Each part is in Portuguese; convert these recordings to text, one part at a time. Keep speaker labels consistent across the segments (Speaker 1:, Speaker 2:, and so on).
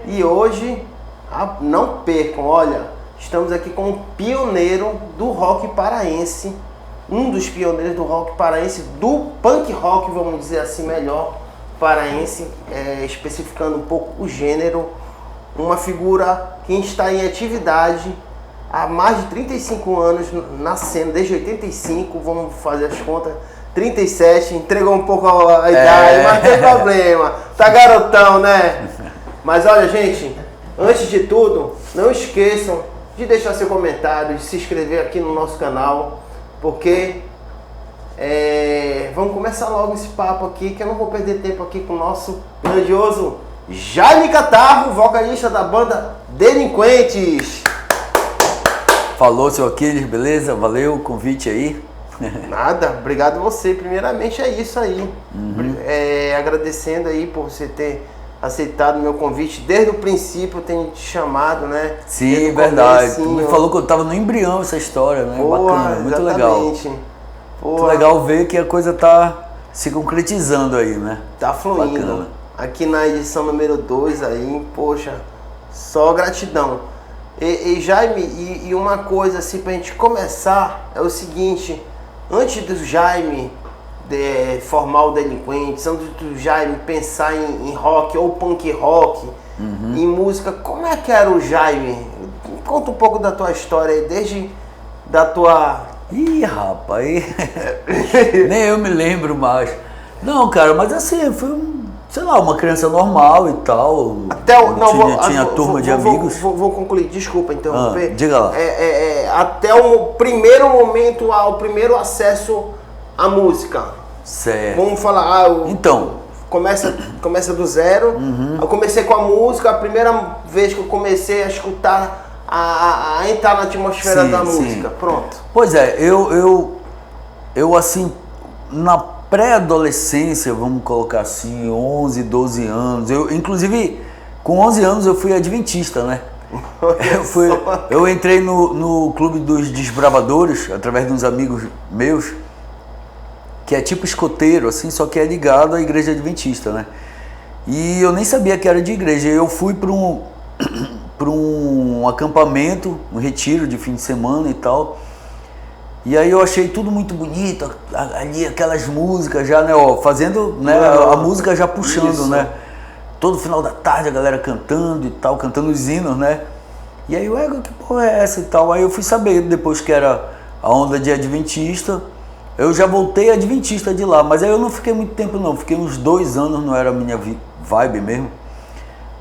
Speaker 1: E hoje, não percam, olha, estamos aqui com um pioneiro do rock paraense, um dos pioneiros do rock paraense, do punk rock, vamos dizer assim melhor, paraense, especificando um pouco o gênero, uma figura que está em atividade há mais de 35 anos, nascendo desde 85, vamos fazer as contas, 37, entregou um pouco a idade, mas não tem problema, tá garotão, né? Mas olha, gente, antes de tudo, não esqueçam de deixar seu comentário, de se inscrever aqui no nosso canal, porque vamos começar logo esse papo aqui, que eu não vou perder tempo aqui com o nosso grandioso Jaime Catarro, vocalista da banda Delinquentes.
Speaker 2: Falou, seu Aquiles, beleza? Valeu o convite aí.
Speaker 1: Nada, obrigado a você. Primeiramente é isso aí. Agradecendo aí por você ter aceitado o meu convite. Desde o princípio eu tenho te chamado, né?
Speaker 2: Sim, verdade. Tu me falou que eu tava no embrião essa história, né?
Speaker 1: Porra,
Speaker 2: bacana, muito
Speaker 1: exatamente.
Speaker 2: legal. Muito legal ver que a coisa tá se concretizando aí, né?
Speaker 1: Tá fluindo.
Speaker 2: Bacana.
Speaker 1: Aqui na edição número 2 aí, poxa, só gratidão. E Jaime, e uma coisa assim pra gente começar é o seguinte, antes do Jaime formar o Delinquentes, antes do Jaime pensar em rock ou punk rock, em música, como é que era o Jaime? Conta um pouco da tua história aí, desde da tua...
Speaker 2: Ih, rapaz, nem eu me lembro mais. Não, cara, mas assim, foi sei lá, uma criança normal e tal. Tinha turma de amigos.
Speaker 1: Vou concluir, desculpa interromper.
Speaker 2: Diga lá.
Speaker 1: Até o primeiro momento, o primeiro acesso à música.
Speaker 2: Certo.
Speaker 1: Vamos falar,
Speaker 2: então,
Speaker 1: começa do zero. Eu comecei com a música, a primeira vez que eu comecei a escutar, a entrar na atmosfera da música. Pronto.
Speaker 2: Pois é, eu assim, na pré-adolescência, vamos colocar assim, 11, 12 anos. Inclusive, com 11 anos eu fui adventista, né? Eu entrei no clube dos desbravadores, através de uns amigos meus, que é tipo escoteiro, assim, só que é ligado à igreja adventista, né? E eu nem sabia que era de igreja. Eu fui para um acampamento, um retiro de fim de semana e tal. E aí eu achei tudo muito bonito, ali aquelas músicas já, né, fazendo, né, a música já puxando, isso, né, todo final da tarde a galera cantando e tal, cantando os hinos, né, e aí que porra é essa e tal, aí eu fui saber depois que era a onda de adventista, eu já voltei adventista de lá, mas aí eu não fiquei muito tempo não, fiquei uns 2 anos, não era a minha vibe mesmo,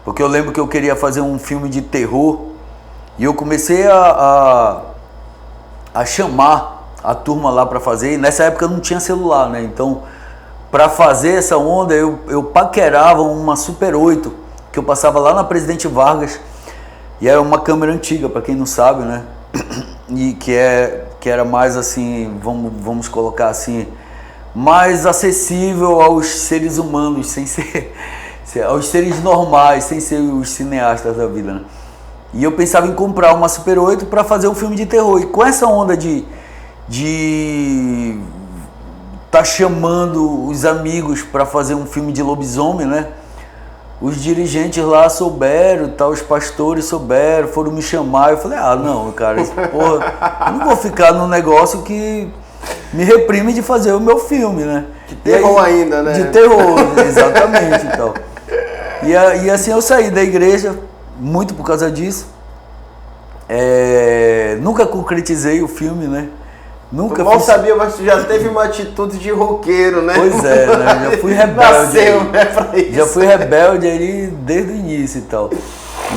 Speaker 2: porque eu lembro que eu queria fazer um filme de terror, e eu comecei a chamar a turma lá para fazer, e nessa época não tinha celular, né? Então, para fazer essa onda, eu paquerava uma Super 8, que eu passava lá na Presidente Vargas, e era uma câmera antiga, para quem não sabe, né? E que era mais assim, vamos colocar assim, mais acessível aos seres humanos, sem ser aos seres normais, sem ser os cineastas da vida, né? E eu pensava em comprar uma Super 8 para fazer um filme de terror. E com essa onda de tá chamando os amigos para fazer um filme de lobisomem, né? Os dirigentes lá souberam, tá, os pastores souberam, foram me chamar. Eu falei, não, cara, porra, eu não vou ficar num negócio que me reprime de fazer o meu filme, né?
Speaker 1: De terror ainda, né?
Speaker 2: De terror, exatamente e tal. E assim eu saí da igreja, muito por causa disso. Nunca concretizei o filme, né?
Speaker 1: Nunca mal sabia, mas tu já teve uma atitude de roqueiro, né?
Speaker 2: Pois é, né? Já fui rebelde.
Speaker 1: Nasceu, né, pra isso.
Speaker 2: Já fui rebelde ali desde o início e tal.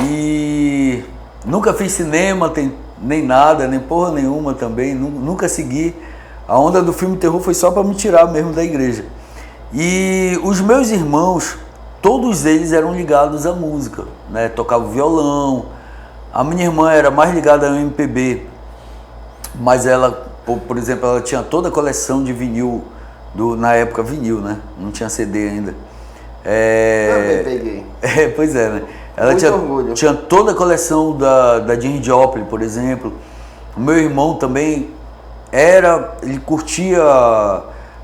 Speaker 2: E nunca fiz cinema, nem nada, nem porra nenhuma também. Nunca segui. A onda do filme terror foi só para me tirar mesmo da igreja. E os meus irmãos, todos eles eram ligados à música, né? Tocavam violão. A minha irmã era mais ligada ao MPB, mas ela, por exemplo, ela tinha toda a coleção de vinil, na época vinil, né? Não tinha CD ainda.
Speaker 1: Também peguei.
Speaker 2: Pois é, né? Ela tinha toda a coleção da Janis Joplin, por exemplo. O meu irmão também ele curtia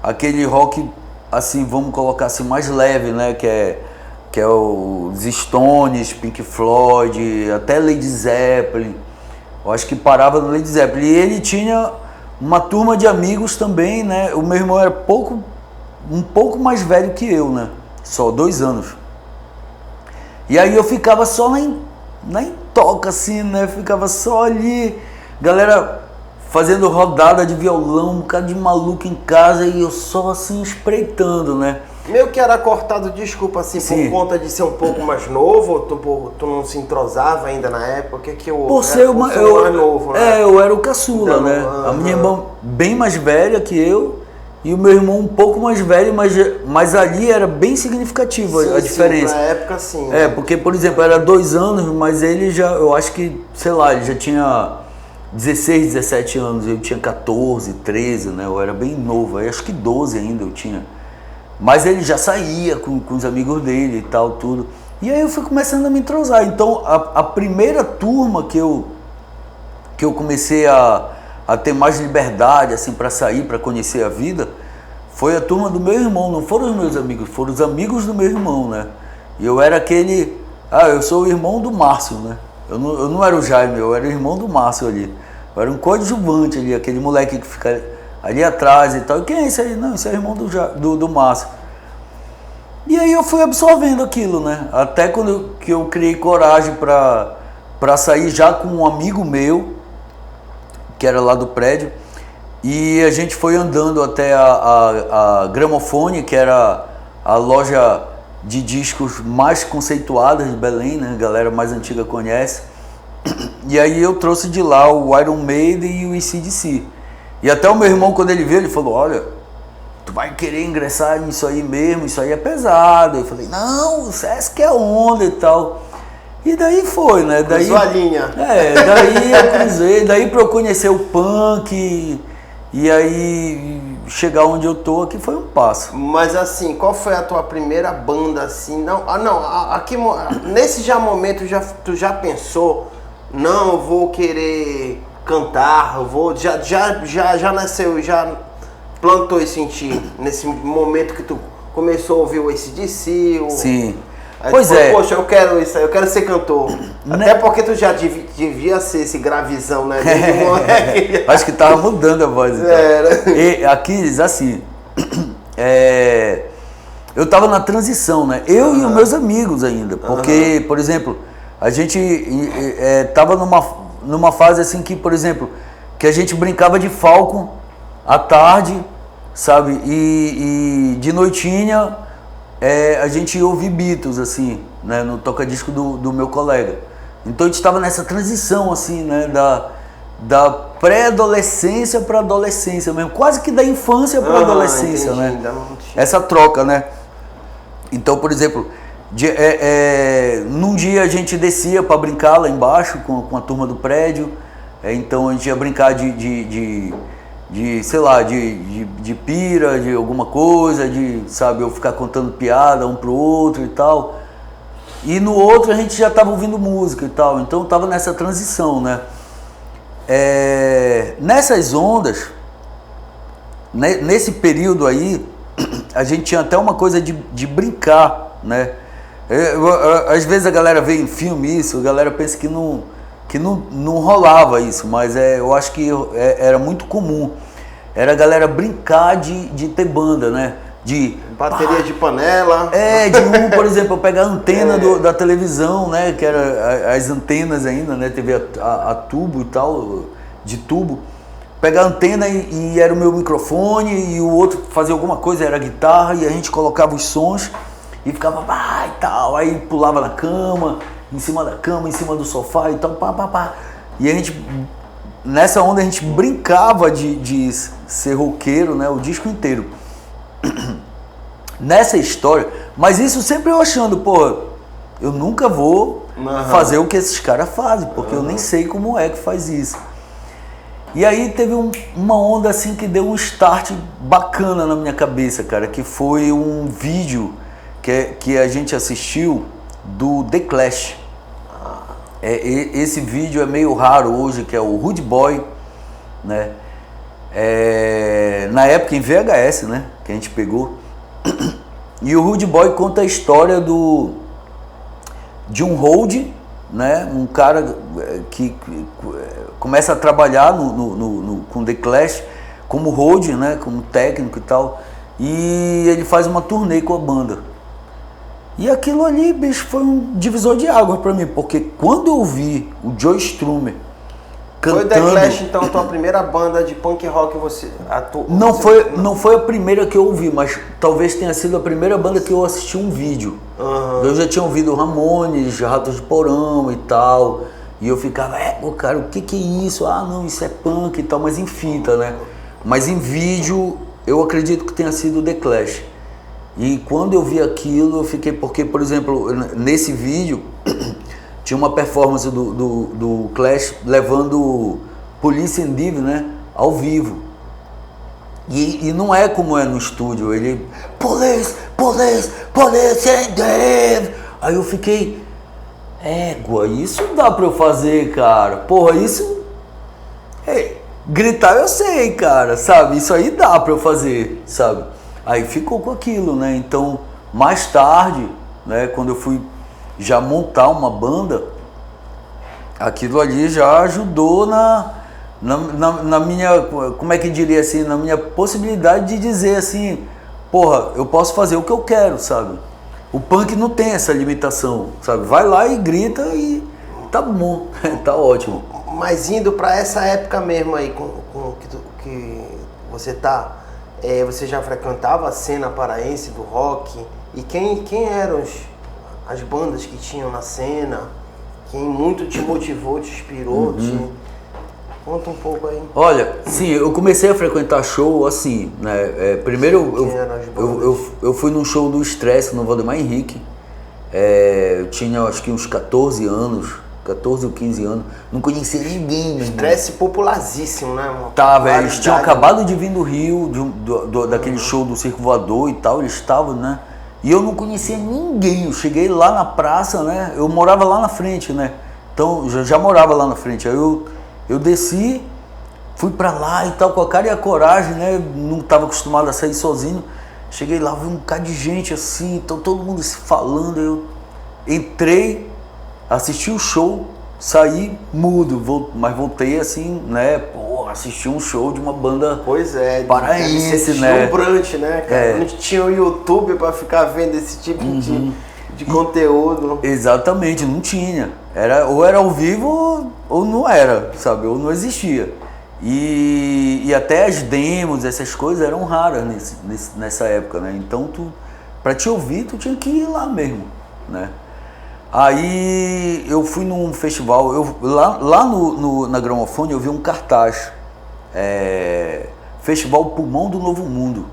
Speaker 2: aquele rock, assim, vamos colocar assim, mais leve, né? Que é que é os Stones, Pink Floyd, até Led Zeppelin. Eu acho que parava no Led Zeppelin. E ele tinha uma turma de amigos também, né? O meu irmão era um pouco mais velho que eu, né? Só 2 anos. E aí eu ficava só na toca, assim, né? Ficava só ali, galera fazendo rodada de violão, um bocado de maluco em casa e eu só assim espreitando, né?
Speaker 1: Meio que era cortado, desculpa, assim,
Speaker 2: Sim.
Speaker 1: por conta de ser um pouco mais novo, tu não se entrosava ainda na época, que eu
Speaker 2: Por ser
Speaker 1: era
Speaker 2: mais
Speaker 1: novo, né?
Speaker 2: É, eu era o caçula,
Speaker 1: Então,
Speaker 2: né? A minha irmã bem mais velha que eu e o meu irmão um pouco mais velho, mas ali era bem significativa a diferença.
Speaker 1: Sim, na época sim.
Speaker 2: É, porque, por exemplo, era 2 anos, mas ele já, eu acho que, sei lá, ele já tinha 16, 17 anos, eu tinha 14, 13, né? Eu era bem novo, aí acho que 12 ainda eu tinha. Mas ele já saía com os amigos dele e tal, tudo. E aí eu fui começando a me entrosar. Então, a primeira turma que eu comecei a ter mais liberdade, assim, para sair, para conhecer a vida, foi a turma do meu irmão. Não foram os meus amigos, foram os amigos do meu irmão, né? E eu era aquele... eu sou o irmão do Márcio, né? Eu não era o Jaime, eu era o irmão do Márcio ali. Eu era um coadjuvante ali, aquele moleque que fica ali atrás e tal. E quem é esse aí? Não, esse é o irmão do Márcio. E aí eu fui absorvendo aquilo, né? Até quando que eu criei coragem para sair já com um amigo meu, que era lá do prédio, e a gente foi andando até a Gramofone, que era a loja de discos mais conceituada de Belém, né? A galera mais antiga conhece. E aí eu trouxe de lá o Iron Maiden e o AC/DC. E até o meu irmão, quando ele viu, ele falou, olha, tu vai querer ingressar nisso aí mesmo, isso aí é pesado. Eu falei, não, o Sesc é onda e tal. E daí foi, né? Daí,
Speaker 1: a linha.
Speaker 2: Daí eu cruzei, daí pra eu conhecer o punk e aí chegar onde eu tô aqui foi um passo.
Speaker 1: Mas assim, qual foi a tua primeira banda assim? Aqui nesse momento tu já pensou, não, eu vou querer cantar, eu vou já nasceu, já plantou isso em ti nesse momento que tu começou a ouvir o AC/DC?
Speaker 2: Sim.
Speaker 1: Aí
Speaker 2: pois
Speaker 1: falou,
Speaker 2: é.
Speaker 1: poxa, eu quero isso aí, eu quero ser cantor. Até porque tu já devia ser esse gravizão, né? Desde moleque.
Speaker 2: Acho que tava mudando a voz. Então.
Speaker 1: Era.
Speaker 2: E Aquiles, assim, eu tava na transição, né? Eu e os meus amigos ainda. Porque, por exemplo, a gente tava numa fase assim que, por exemplo, que a gente brincava de Falcon à tarde, sabe? E de noitinha a gente ia ouvir Beatles, assim, né? No toca-disco do meu colega. Então a gente estava nessa transição, assim, né? Da pré-adolescência para adolescência mesmo. Quase que da infância para adolescência,
Speaker 1: entendi,
Speaker 2: né? Essa troca, né? Então, por exemplo, num dia a gente descia para brincar lá embaixo com a turma do prédio. Então a gente ia brincar sei lá, de pira, de alguma coisa, sabe, eu ficar contando piada um pro outro e tal. E no outro a gente já tava ouvindo música e tal, então tava nessa transição, né? Nessas ondas, nesse período aí, a gente tinha até uma coisa de brincar, né? Às vezes a galera vê em filme isso, a galera pensa que não rolava isso, mas eu acho que era muito comum. Era a galera brincar de ter banda, né?
Speaker 1: Bateria de panela.
Speaker 2: Por exemplo, eu pegar a antena da televisão, né? Que era as antenas ainda, né? TV a tubo e tal, de tubo. Pegar a antena e era o meu microfone e o outro fazia alguma coisa, era a guitarra, e a gente colocava os sons e ficava e tal, aí pulava na cama, em cima da cama, em cima do sofá e tal, pá. E a gente, nessa onda a gente brincava de ser roqueiro, né, o disco inteiro. Nessa história, mas isso sempre eu achando, eu nunca vou fazer o que esses caras fazem, porque eu nem sei como é que faz isso. E aí teve uma onda assim que deu um start bacana na minha cabeça, cara, que foi um vídeo que a gente assistiu do The Clash. Esse vídeo é meio raro hoje, que é o Rude Boy, né? Na época em VHS, né? Que a gente pegou. E o Rude Boy conta a história de um hold, né? Um cara que começa a trabalhar com The Clash como hold, né? Como técnico e tal. E ele faz uma turnê com a banda. E aquilo ali, bicho, foi um divisor de água pra mim, porque quando eu vi o Joe Strummer cantando...
Speaker 1: Foi o The Clash, então, a tua primeira banda de punk rock que você atuou?
Speaker 2: Não foi a primeira que eu ouvi, mas talvez tenha sido a primeira banda que eu assisti um vídeo. Eu já tinha ouvido Ramones, Ratos de Porão e tal, e eu ficava, cara, o que é isso? Ah, não, isso é punk e tal, mas em fita, né? Mas em vídeo, eu acredito que tenha sido o The Clash. E quando eu vi aquilo, eu fiquei... Porque, por exemplo, nesse vídeo, tinha uma performance do Clash levando Police and Thief, né? Ao vivo. E não é como é no estúdio. Ele... Police and Thief! Aí eu fiquei... Égua, isso dá pra eu fazer, cara. Porra, isso... gritar eu sei, cara, sabe? Isso aí dá pra eu fazer, sabe? Aí ficou com aquilo, né? Então, mais tarde, né, quando eu fui já montar uma banda, aquilo ali já ajudou na minha, como é que diria assim, na minha possibilidade de dizer assim, porra, eu posso fazer o que eu quero, sabe? O punk não tem essa limitação, sabe? Vai lá e grita e tá bom, tá ótimo.
Speaker 1: Mas indo pra essa época mesmo aí, que você tá... você já frequentava a cena paraense do rock? E quem eram as bandas que tinham na cena? Quem muito te motivou, te inspirou? Conta um pouco aí.
Speaker 2: Olha, sim, eu comecei a frequentar show assim, né? Primeiro eu fui num show do Stress no Valdemar Henrique. Eu tinha acho que uns 14 anos. 14 ou 15 anos, não conhecia ninguém.
Speaker 1: Stress popularíssimo, né?
Speaker 2: Velho, eles tinham acabado de vir do Rio, daquele show do Circo Voador e tal, eles estavam, né? E eu não conhecia ninguém, eu cheguei lá na praça, né? Eu morava lá na frente, né? Então, já morava lá na frente, aí eu desci, fui pra lá e tal, com a cara e a coragem, né? Não estava acostumado a sair sozinho. Cheguei lá, vi um bocado de gente assim, então todo mundo se falando, eu entrei, assisti o show, saí mudo, mas voltei assim, né? Pô, assisti um show de uma banda paraense, né?
Speaker 1: Deslumbrante, né, cara? Não tinha o YouTube pra ficar vendo esse tipo de conteúdo.
Speaker 2: Exatamente, não tinha. Ou era ao vivo ou não era, sabe? Ou não existia. E até as demos, essas coisas eram raras nessa época, né? Então, pra te ouvir, tu tinha que ir lá mesmo, né? Aí eu fui num festival, lá na Gramofone eu vi um cartaz, Festival Pulmão do Novo Mundo.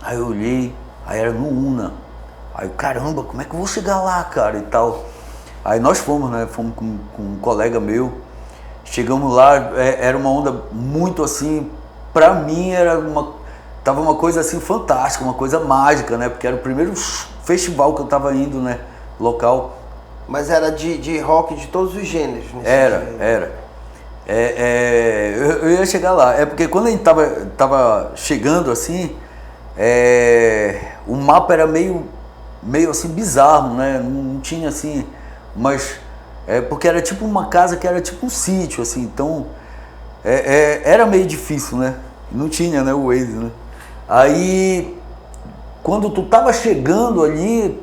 Speaker 2: Aí eu olhei, aí era no Una. Aí caramba, como é que eu vou chegar lá, cara, e tal. Aí nós fomos, né, fomos com um colega meu, chegamos lá, era uma onda muito assim, pra mim tava uma coisa assim fantástica, uma coisa mágica, né, porque era o primeiro festival que eu tava indo, né, local.
Speaker 1: Mas era de rock de todos os gêneros?
Speaker 2: Era. Eu ia chegar lá. É porque quando a gente tava chegando assim, o mapa era meio assim bizarro, né? Não tinha assim, mas porque era tipo uma casa que era tipo um sítio, assim, então era meio difícil, né? Não tinha, né, o Waze, né? Aí quando tu tava chegando ali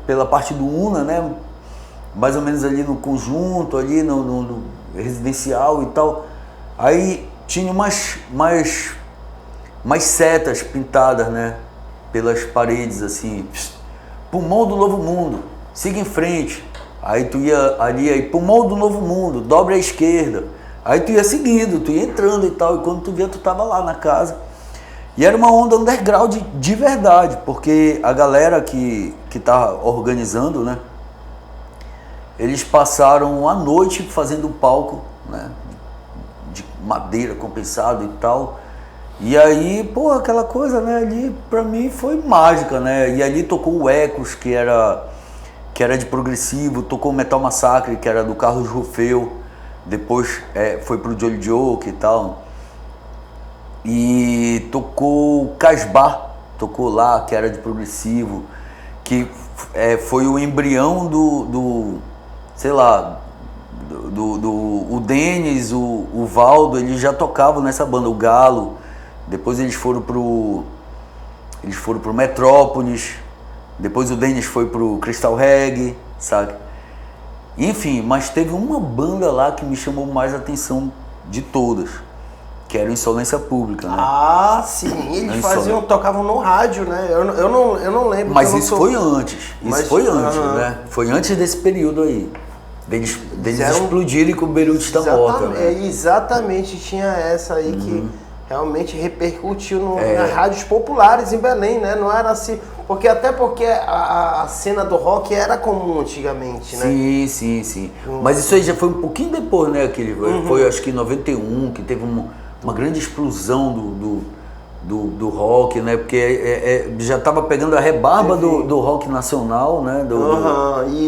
Speaker 2: pela parte do Una, né, mais ou menos ali no conjunto, ali no residencial e tal, aí tinha mais setas pintadas, né, pelas paredes assim, Pulmão do Novo Mundo, siga em frente. Aí tu ia ali, aí Pulmão do Novo Mundo, dobre à esquerda. Aí tu ia seguindo, tu ia entrando e tal, e quando tu via, tu tava lá na casa. E era uma onda underground de verdade, porque a galera que tá organizando, né, eles passaram a noite fazendo um palco, né, de madeira compensado e tal. E aí, pô, aquela coisa, né, ali pra mim foi mágica, né, e ali tocou o Ecos, que era de progressivo, tocou o Metal Massacre, que era do Carlos Rufeu, depois foi pro Jolly Joke e tal. E tocou Casbah, tocou lá, que era de progressivo, que foi o embrião sei lá, o Denis, o Valdo, eles já tocavam nessa banda, o Galo. Depois eles foram pro Metrópolis, depois o Denis foi pro Crystal Reggae, sabe? Enfim, mas teve uma banda lá que me chamou mais a atenção de todas, que era o Insolência Pública, né?
Speaker 1: Ah, sim, eles tocavam no rádio, né? Eu não lembro.
Speaker 2: Mas isso foi antes, né? Foi antes desse período aí. Deles explodirem com o Beirute Está Morta, né?
Speaker 1: Exatamente, tinha essa aí que realmente repercutiu nas rádios populares em Belém, né? Não era assim, porque a cena do rock era comum antigamente, né?
Speaker 2: Sim. Mas isso aí já foi um pouquinho depois, né? Foi acho que em 91, que teve uma grande explosão do rock, né? Porque já estava pegando a rebarba do rock nacional, né?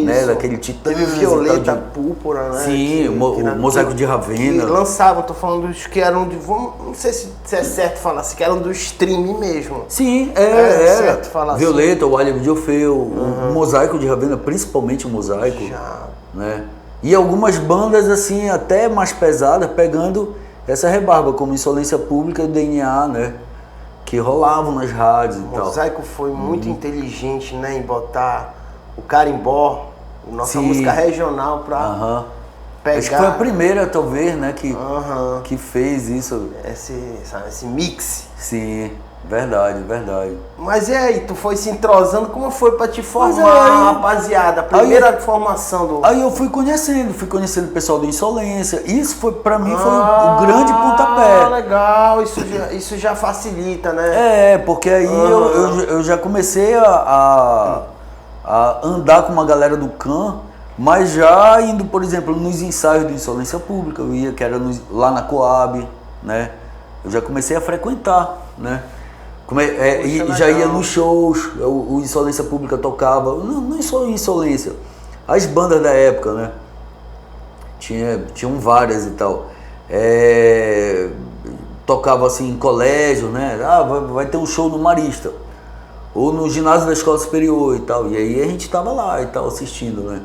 Speaker 2: Né? Daquele Titãs.
Speaker 1: Teve Violeta, Púrpura, né?
Speaker 2: Sim, o Mosaico de Ravenna.
Speaker 1: Lançavam, tô falando dos que eram não sei se é certo falar assim, que eram do stream mesmo.
Speaker 2: Sim,
Speaker 1: certo falar
Speaker 2: Violeta, o Alho de Orfeu, o Mosaico de Ravenna, principalmente o Mosaico. Né? E algumas bandas assim, até mais pesadas, pegando essa rebarba, como Insolência Pública e DNA, né? Que rolavam nas rádios e tal.
Speaker 1: O Mosaico foi muito inteligente, né, em botar o carimbó, nossa música regional, pra pegar.
Speaker 2: Acho que foi a primeira, talvez, né, que fez isso.
Speaker 1: Esse mix.
Speaker 2: Sim, verdade.
Speaker 1: Mas e aí, tu foi se entrosando, como foi pra te formar, rapaziada? A primeira formação do...
Speaker 2: Aí eu fui conhecendo o pessoal do Insolência. Isso foi, pra mim, foi o grande pontapé.
Speaker 1: Legal, isso já facilita, né?
Speaker 2: Porque aí eu já comecei a andar com uma galera do CAN, mas já indo, por exemplo, nos ensaios do Insolência Pública, eu ia, que era lá na Coab, né? Eu já comecei a frequentar, né? E já ia nos shows, o Insolência Pública tocava, não só Insolência, as bandas da época, né? Tinham várias e tal. Tocava assim em colégio, né? Vai ter um show no Marista, ou no ginásio da Escola Superior e tal. E aí a gente tava lá e tal, assistindo, né?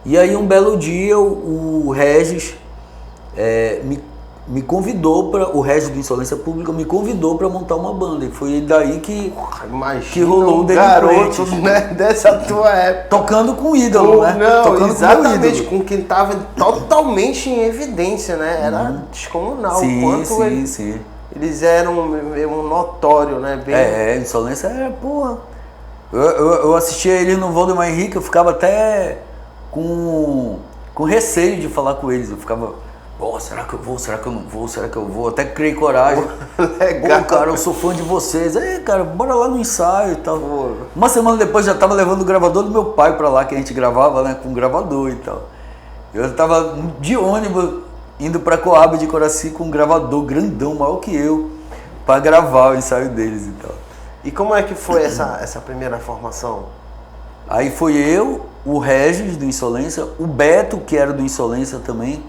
Speaker 2: E aí um belo dia o Regis me convidou o Regis do Insolência Pública me convidou para montar uma banda. E foi daí que rolou o Delinquentes.
Speaker 1: Garoto, né, dessa tua época.
Speaker 2: Tocando com o ídolo, né?
Speaker 1: Não, exatamente, com quem tava totalmente em evidência, né? Era descomunal.
Speaker 2: Sim.
Speaker 1: Eles eram um notório, né?
Speaker 2: Insolência porra. Eu assistia ele no Valdemar Henrique, eu ficava até com receio de falar com eles. Eu ficava... será que eu vou? Será que eu não vou? Será que eu vou? Até que criei coragem.
Speaker 1: Legal.
Speaker 2: Cara, eu sou fã de vocês. Cara, bora lá no ensaio e tal. Uma semana depois já tava levando o gravador do meu pai pra lá, que a gente gravava, né? Com gravador e tal. Eu tava de ônibus indo pra Coab de Coraci com um gravador grandão, maior que eu, pra gravar o ensaio deles e tal.
Speaker 1: E como é que foi essa primeira formação?
Speaker 2: Aí foi eu, o Regis do Insolência, o Beto, que era do Insolência também,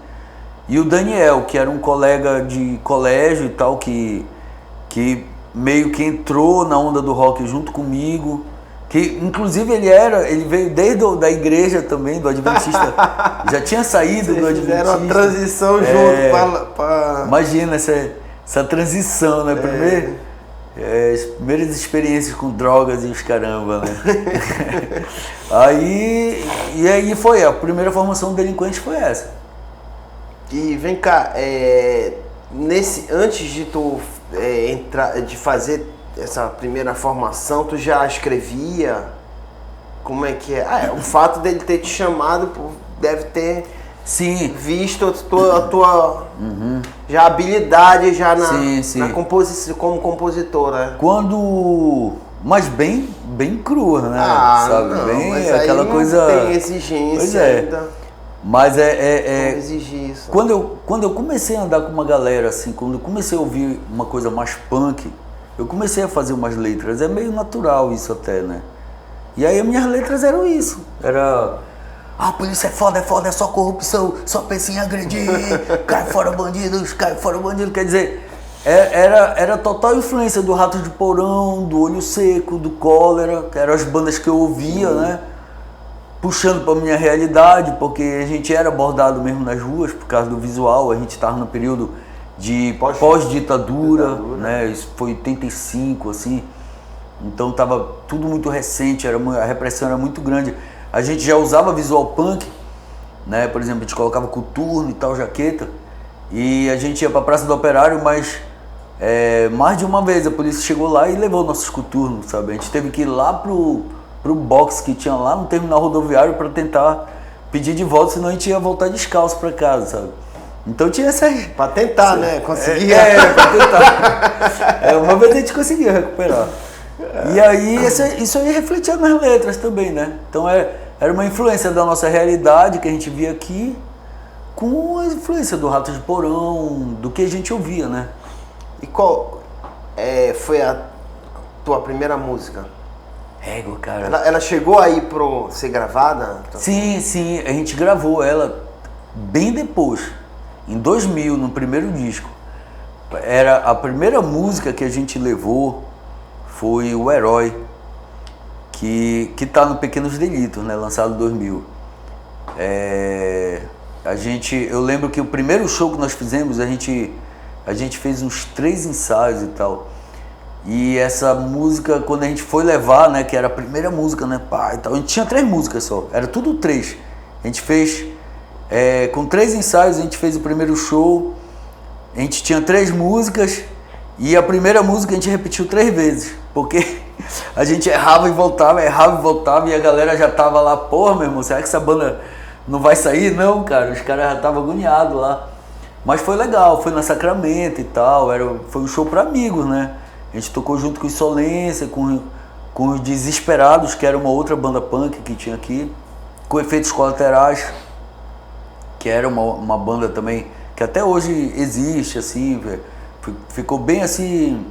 Speaker 2: e o Daniel, que era um colega de colégio e tal, que meio que entrou na onda do rock junto comigo, que inclusive ele veio desde da igreja também, do Adventista, já tinha saído do Adventista.
Speaker 1: Fizeram uma transição junto pra...
Speaker 2: Imagina essa transição, né? As primeiras experiências com drogas e os caramba, né? Aí foi, a primeira formação do Delinquente foi essa.
Speaker 1: E vem cá, antes de tu de fazer essa primeira formação, tu já escrevia? Como é que é? O fato dele ter te chamado deve ter visto a tua já habilidade já na composição, como compositora.
Speaker 2: Mas bem crua, né? Sabe?
Speaker 1: Não,
Speaker 2: bem
Speaker 1: mas
Speaker 2: aquela
Speaker 1: aí não
Speaker 2: coisa.
Speaker 1: Tem exigência ainda.
Speaker 2: Mas
Speaker 1: exigir isso.
Speaker 2: Quando eu comecei a andar com uma galera assim, quando eu comecei a ouvir uma coisa mais punk, eu comecei a fazer umas letras. É meio natural isso até, né? E aí as minhas letras eram isso. Era... a polícia é foda, é só corrupção, só pensa em agredir, cai fora bandidos, cai fora bandido. Quer dizer, Era total influência do Ratos de Porão, do Olho Seco, do Cólera, que eram as bandas que eu ouvia, né? Puxando para minha realidade, porque a gente era abordado mesmo nas ruas por causa do visual, a gente estava no período de pós-ditadura, né? Isso foi 85, assim. Então tava tudo muito recente, a repressão era muito grande. A gente já usava visual punk, né? Por exemplo, a gente colocava coturno e tal, jaqueta, e a gente ia para a Praça do Operário, mas mais de uma vez a polícia chegou lá e levou nossos coturnos, sabe? A gente teve que ir lá pro box que tinha lá no terminal rodoviário para tentar pedir de volta, senão a gente ia voltar descalço para casa, sabe? Então tinha essa...
Speaker 1: Para tentar, né? Conseguir.
Speaker 2: Para tentar. Uma vez a gente conseguia recuperar. E aí isso aí refletia nas letras também, né? Então era uma influência da nossa realidade que a gente via aqui, com a influência do Ratos de Porão, do que a gente ouvia, né?
Speaker 1: E qual foi a tua primeira música?
Speaker 2: Égua, cara.
Speaker 1: Ela chegou aí pra ser gravada?
Speaker 2: Sim, a gente gravou ela bem depois, em 2000, no primeiro disco. Era a primeira música que a gente levou, foi O Herói, que tá no Pequenos Delitos, né, lançado em 2000. Eu lembro que o primeiro show que nós fizemos, a gente fez uns 3 ensaios e tal. E essa música, quando a gente foi levar, né, que era a primeira música, né, pá, e tal, a gente tinha 3 músicas só, era tudo 3. A gente fez, com 3 ensaios, a gente fez o primeiro show, a gente tinha 3 músicas, e a primeira música a gente repetiu 3 vezes, porque a gente errava e voltava, e a galera já tava lá, porra, meu irmão, será que essa banda não vai sair? Não, cara, os caras já estavam agoniados lá. Mas foi legal, foi na Sacramento e tal, foi um show para amigos, né? A gente tocou junto com Insolência, com os Desesperados, que era uma outra banda punk que tinha aqui, com Efeitos Colaterais, que era uma banda também que até hoje existe, assim, ficou bem assim,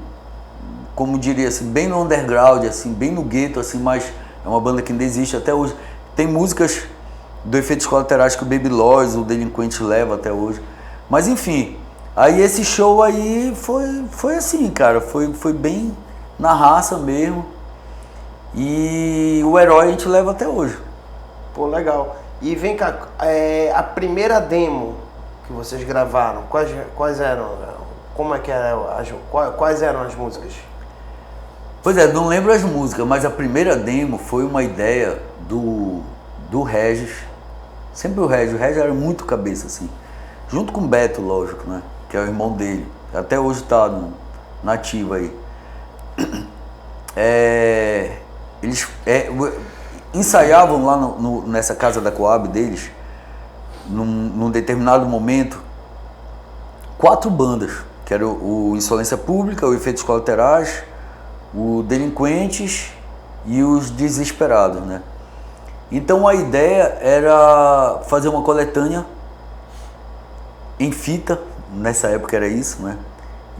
Speaker 2: como diria assim, bem no underground, assim, bem no gueto, assim, mas é uma banda que ainda existe até hoje. Tem músicas do Efeitos Colaterais que o Baby Lois, o Delinquente leva até hoje. Mas enfim, aí esse show aí foi assim, cara, foi bem na raça mesmo. E O Herói a gente leva até hoje.
Speaker 1: Pô, legal. E vem cá, a primeira demo que vocês gravaram, quais eram? Como é que era? Quais eram as músicas?
Speaker 2: Pois não lembro as músicas, mas a primeira demo foi uma ideia do Regis. Sempre o Regis era muito cabeça, assim. Junto com o Beto, lógico, né? Que é o irmão dele. Até hoje tá na ativa aí. Eles ensaiavam lá nessa casa da Coab deles, num determinado momento, 4 bandas, que era o Insolência Pública, o Efeitos Colaterais, o Delinquentes e os Desesperados, né? Então a ideia era fazer uma coletânea em fita, nessa época era isso, né?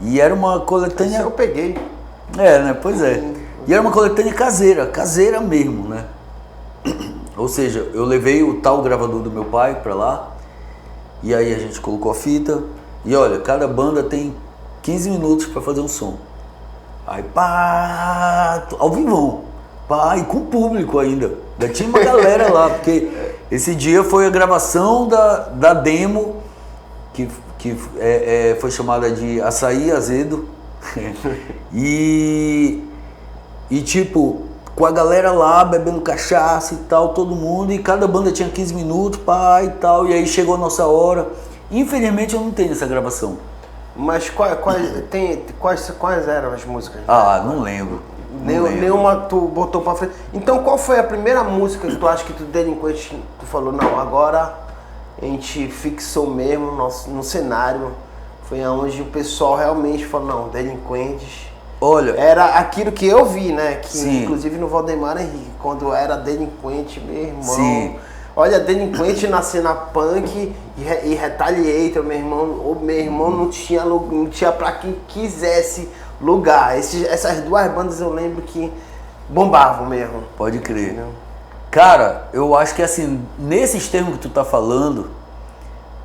Speaker 2: E era uma coletânea...
Speaker 1: Esse eu peguei.
Speaker 2: Né? Pois é. E era uma coletânea caseira mesmo, né? Ou seja, eu levei o tal gravador do meu pai pra lá, e aí a gente colocou a fita, e olha, cada banda tem 15 minutos pra fazer um som. Aí pá, ao vivo, pá, e com público ainda. Já tinha uma galera lá, porque esse dia foi a gravação da demo, que foi chamada de Açaí Azedo. e tipo, com a galera lá bebendo cachaça e tal, todo mundo, e cada banda tinha 15 minutos, pá, e tal, e aí chegou a nossa hora. Infelizmente eu não tenho essa gravação.
Speaker 1: Mas quais eram as músicas?
Speaker 2: Não lembro.
Speaker 1: Nenhuma tu botou pra frente. Então qual foi a primeira música que tu acha que tu Delinquente, tu falou, não, agora a gente fixou mesmo no cenário, foi aonde o pessoal realmente falou, não, Delinquentes...
Speaker 2: Olha...
Speaker 1: Era aquilo que eu vi, né? Que
Speaker 2: sim.
Speaker 1: Inclusive no Valdemar Henrique, quando era Delinquente, meu irmão...
Speaker 2: Sim.
Speaker 1: Olha, Delinquente na cena punk e Retaliator, meu irmão não tinha pra quem quisesse lugar. Essas 2 bandas eu lembro que bombavam mesmo.
Speaker 2: Pode crer. Entendeu? Cara, eu acho que assim, nesses termos que tu tá falando,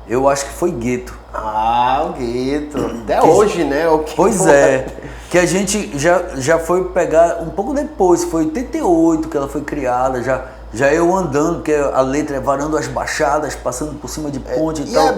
Speaker 2: eu acho que foi gueto.
Speaker 1: Ah, o Gueto. Até hoje, né? O que
Speaker 2: Pois é. Que a gente já foi pegar um pouco depois, foi em 88 que ela foi criada, já eu andando, porque a letra é varando as baixadas, passando por cima de ponte e tal.
Speaker 1: E é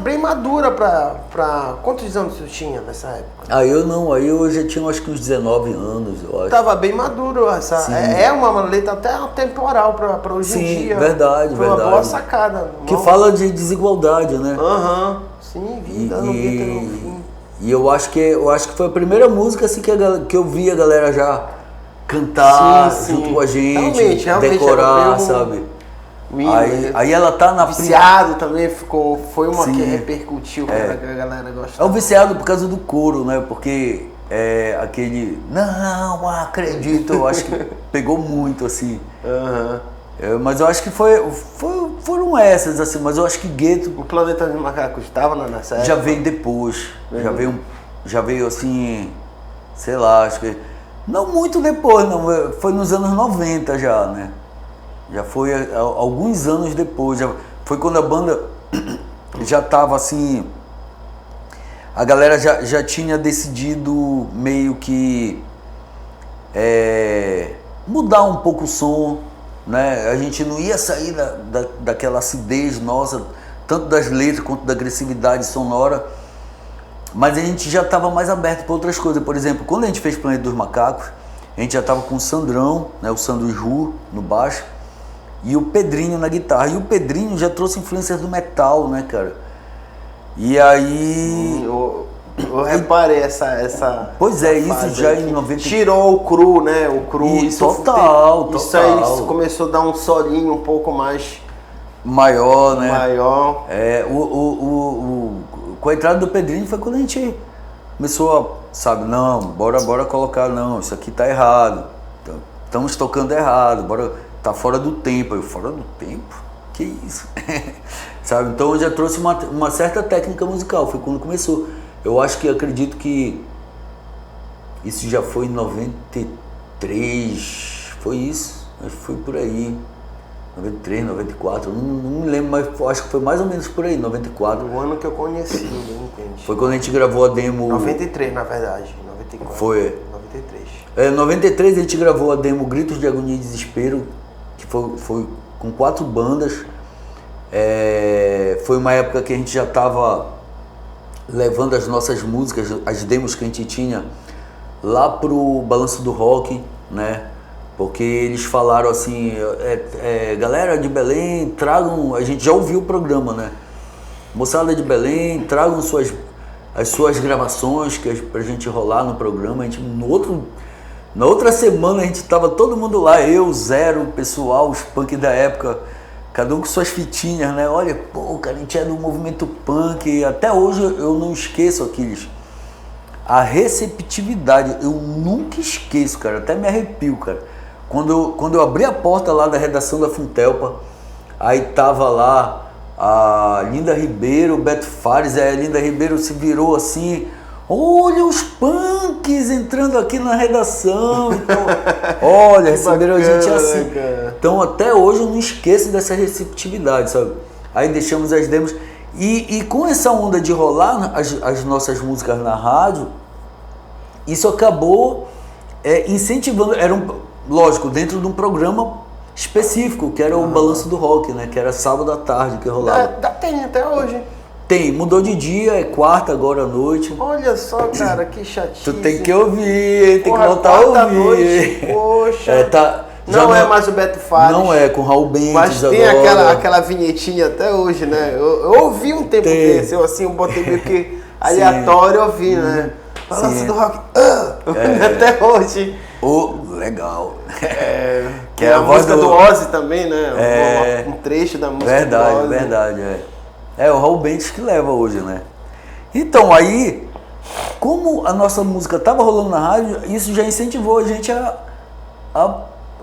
Speaker 1: bem madura pra... Quantos anos você tinha nessa época?
Speaker 2: Aí eu já tinha acho que uns 19 anos, eu acho.
Speaker 1: Tava bem maduro essa.
Speaker 2: Sim.
Speaker 1: É uma letra até atemporal pra hoje em dia.
Speaker 2: Verdade,
Speaker 1: foi
Speaker 2: verdade.
Speaker 1: uma boa sacada.
Speaker 2: Que fala de desigualdade, né?
Speaker 1: Aham. Sim, vida no gueto no fim.
Speaker 2: E eu acho que foi a primeira música assim que eu vi a galera já cantar junto com a gente,
Speaker 1: realmente
Speaker 2: decorar, sabe? Aí ela tá na
Speaker 1: Viciado também foi uma
Speaker 2: Sim.
Speaker 1: que repercutiu, que a galera gosta.
Speaker 2: É o Viciado por causa do coro, né? Porque é aquele não acredito, eu acho que pegou muito assim. Mas eu acho que foram essas, assim, mas eu acho que Gueto...
Speaker 1: O Planeta dos Macacos estava nessa época?
Speaker 2: Já veio depois, já veio assim, sei lá, acho que... Não muito depois, não, foi nos anos 90 já, né? Já foi alguns anos depois, foi quando a banda já tava assim... A galera já tinha decidido meio que mudar um pouco o som, né? A gente não ia sair daquela acidez nossa, tanto das letras quanto da agressividade sonora, mas a gente já estava mais aberto para outras coisas. Por exemplo, quando a gente fez Planeta dos Macacos, a gente já estava com o Sandrão, né? O Sandro Ju no baixo e o Pedrinho na guitarra. E o Pedrinho já trouxe influências do metal, né, cara? E aí...
Speaker 1: Eu reparei essa
Speaker 2: Pois é, isso já em 90...
Speaker 1: Tirou o cru, né? O cru.
Speaker 2: Isso total.
Speaker 1: Isso aí começou a dar um solinho um pouco mais...
Speaker 2: Maior, né?
Speaker 1: Maior.
Speaker 2: Com a entrada do Pedrinho foi quando a gente começou a, sabe, não, bora colocar, não, isso aqui tá errado. Estamos tocando errado, tá fora do tempo. Fora do tempo? Que isso? Sabe, então eu já trouxe uma certa técnica musical, foi quando começou. Eu acredito que isso já foi em 93, foi isso, acho que foi por aí, 93, 94, não me lembro, mas acho que foi mais ou menos por aí, 94.
Speaker 1: O ano que eu conheci, eu entendi.
Speaker 2: Foi quando a gente gravou a demo...
Speaker 1: 93, na verdade, 94.
Speaker 2: Foi.
Speaker 1: 93.
Speaker 2: Em 93 a gente gravou a demo Gritos de Agonia e Desespero, que foi com 4 bandas. Foi uma época que a gente já estava levando as nossas músicas, as demos que a gente tinha lá pro Balanço do Rock, né? Porque eles falaram assim, galera de Belém, tragam, a gente já ouviu o programa, né? Moçada de Belém, tragam as suas gravações pra gente rolar no programa. A gente, na outra semana a gente tava todo mundo lá, eu, Zero, o pessoal, os punk da época, cada um com suas fitinhas, né? Olha, pô, cara, a gente é do movimento punk. Até hoje eu não esqueço, Aquiles, a receptividade. Eu nunca esqueço, cara. Até me arrepio, cara. Quando eu abri a porta lá da redação da Funtelpa, aí tava lá a Linda Ribeiro, o Beto Fares, a Linda Ribeiro se virou assim... Olha os punks entrando aqui na redação. Então, olha, receberam a gente assim. Cara. Então até hoje eu não esqueço dessa receptividade, sabe? Aí deixamos as demos. E com essa onda de rolar as nossas músicas na rádio, isso acabou incentivando. Lógico, dentro de um programa específico, que era o Balanço do Rock, né? Que era sábado à tarde que rolava.
Speaker 1: Tem até hoje.
Speaker 2: Tem, mudou de dia, é quarta agora à noite.
Speaker 1: Olha só, cara, que chatice.
Speaker 2: Tu tem que ouvir, tem que voltar a ouvir.
Speaker 1: Noite, poxa. Não é mais o Beto Fares.
Speaker 2: Não é, com Raul Bentes
Speaker 1: mas tem aquela vinhetinha até hoje, né? Eu ouvi um tempo desse, eu botei meio que aleatório, ouvi, né? Balanço do Rock, até hoje.
Speaker 2: Legal.
Speaker 1: Que é a música do Ozzy também, né? Um trecho da música do Ozzy.
Speaker 2: Verdade. É o Raul Bentes que leva hoje, né? Então, aí, como a nossa música tava rolando na rádio, isso já incentivou a gente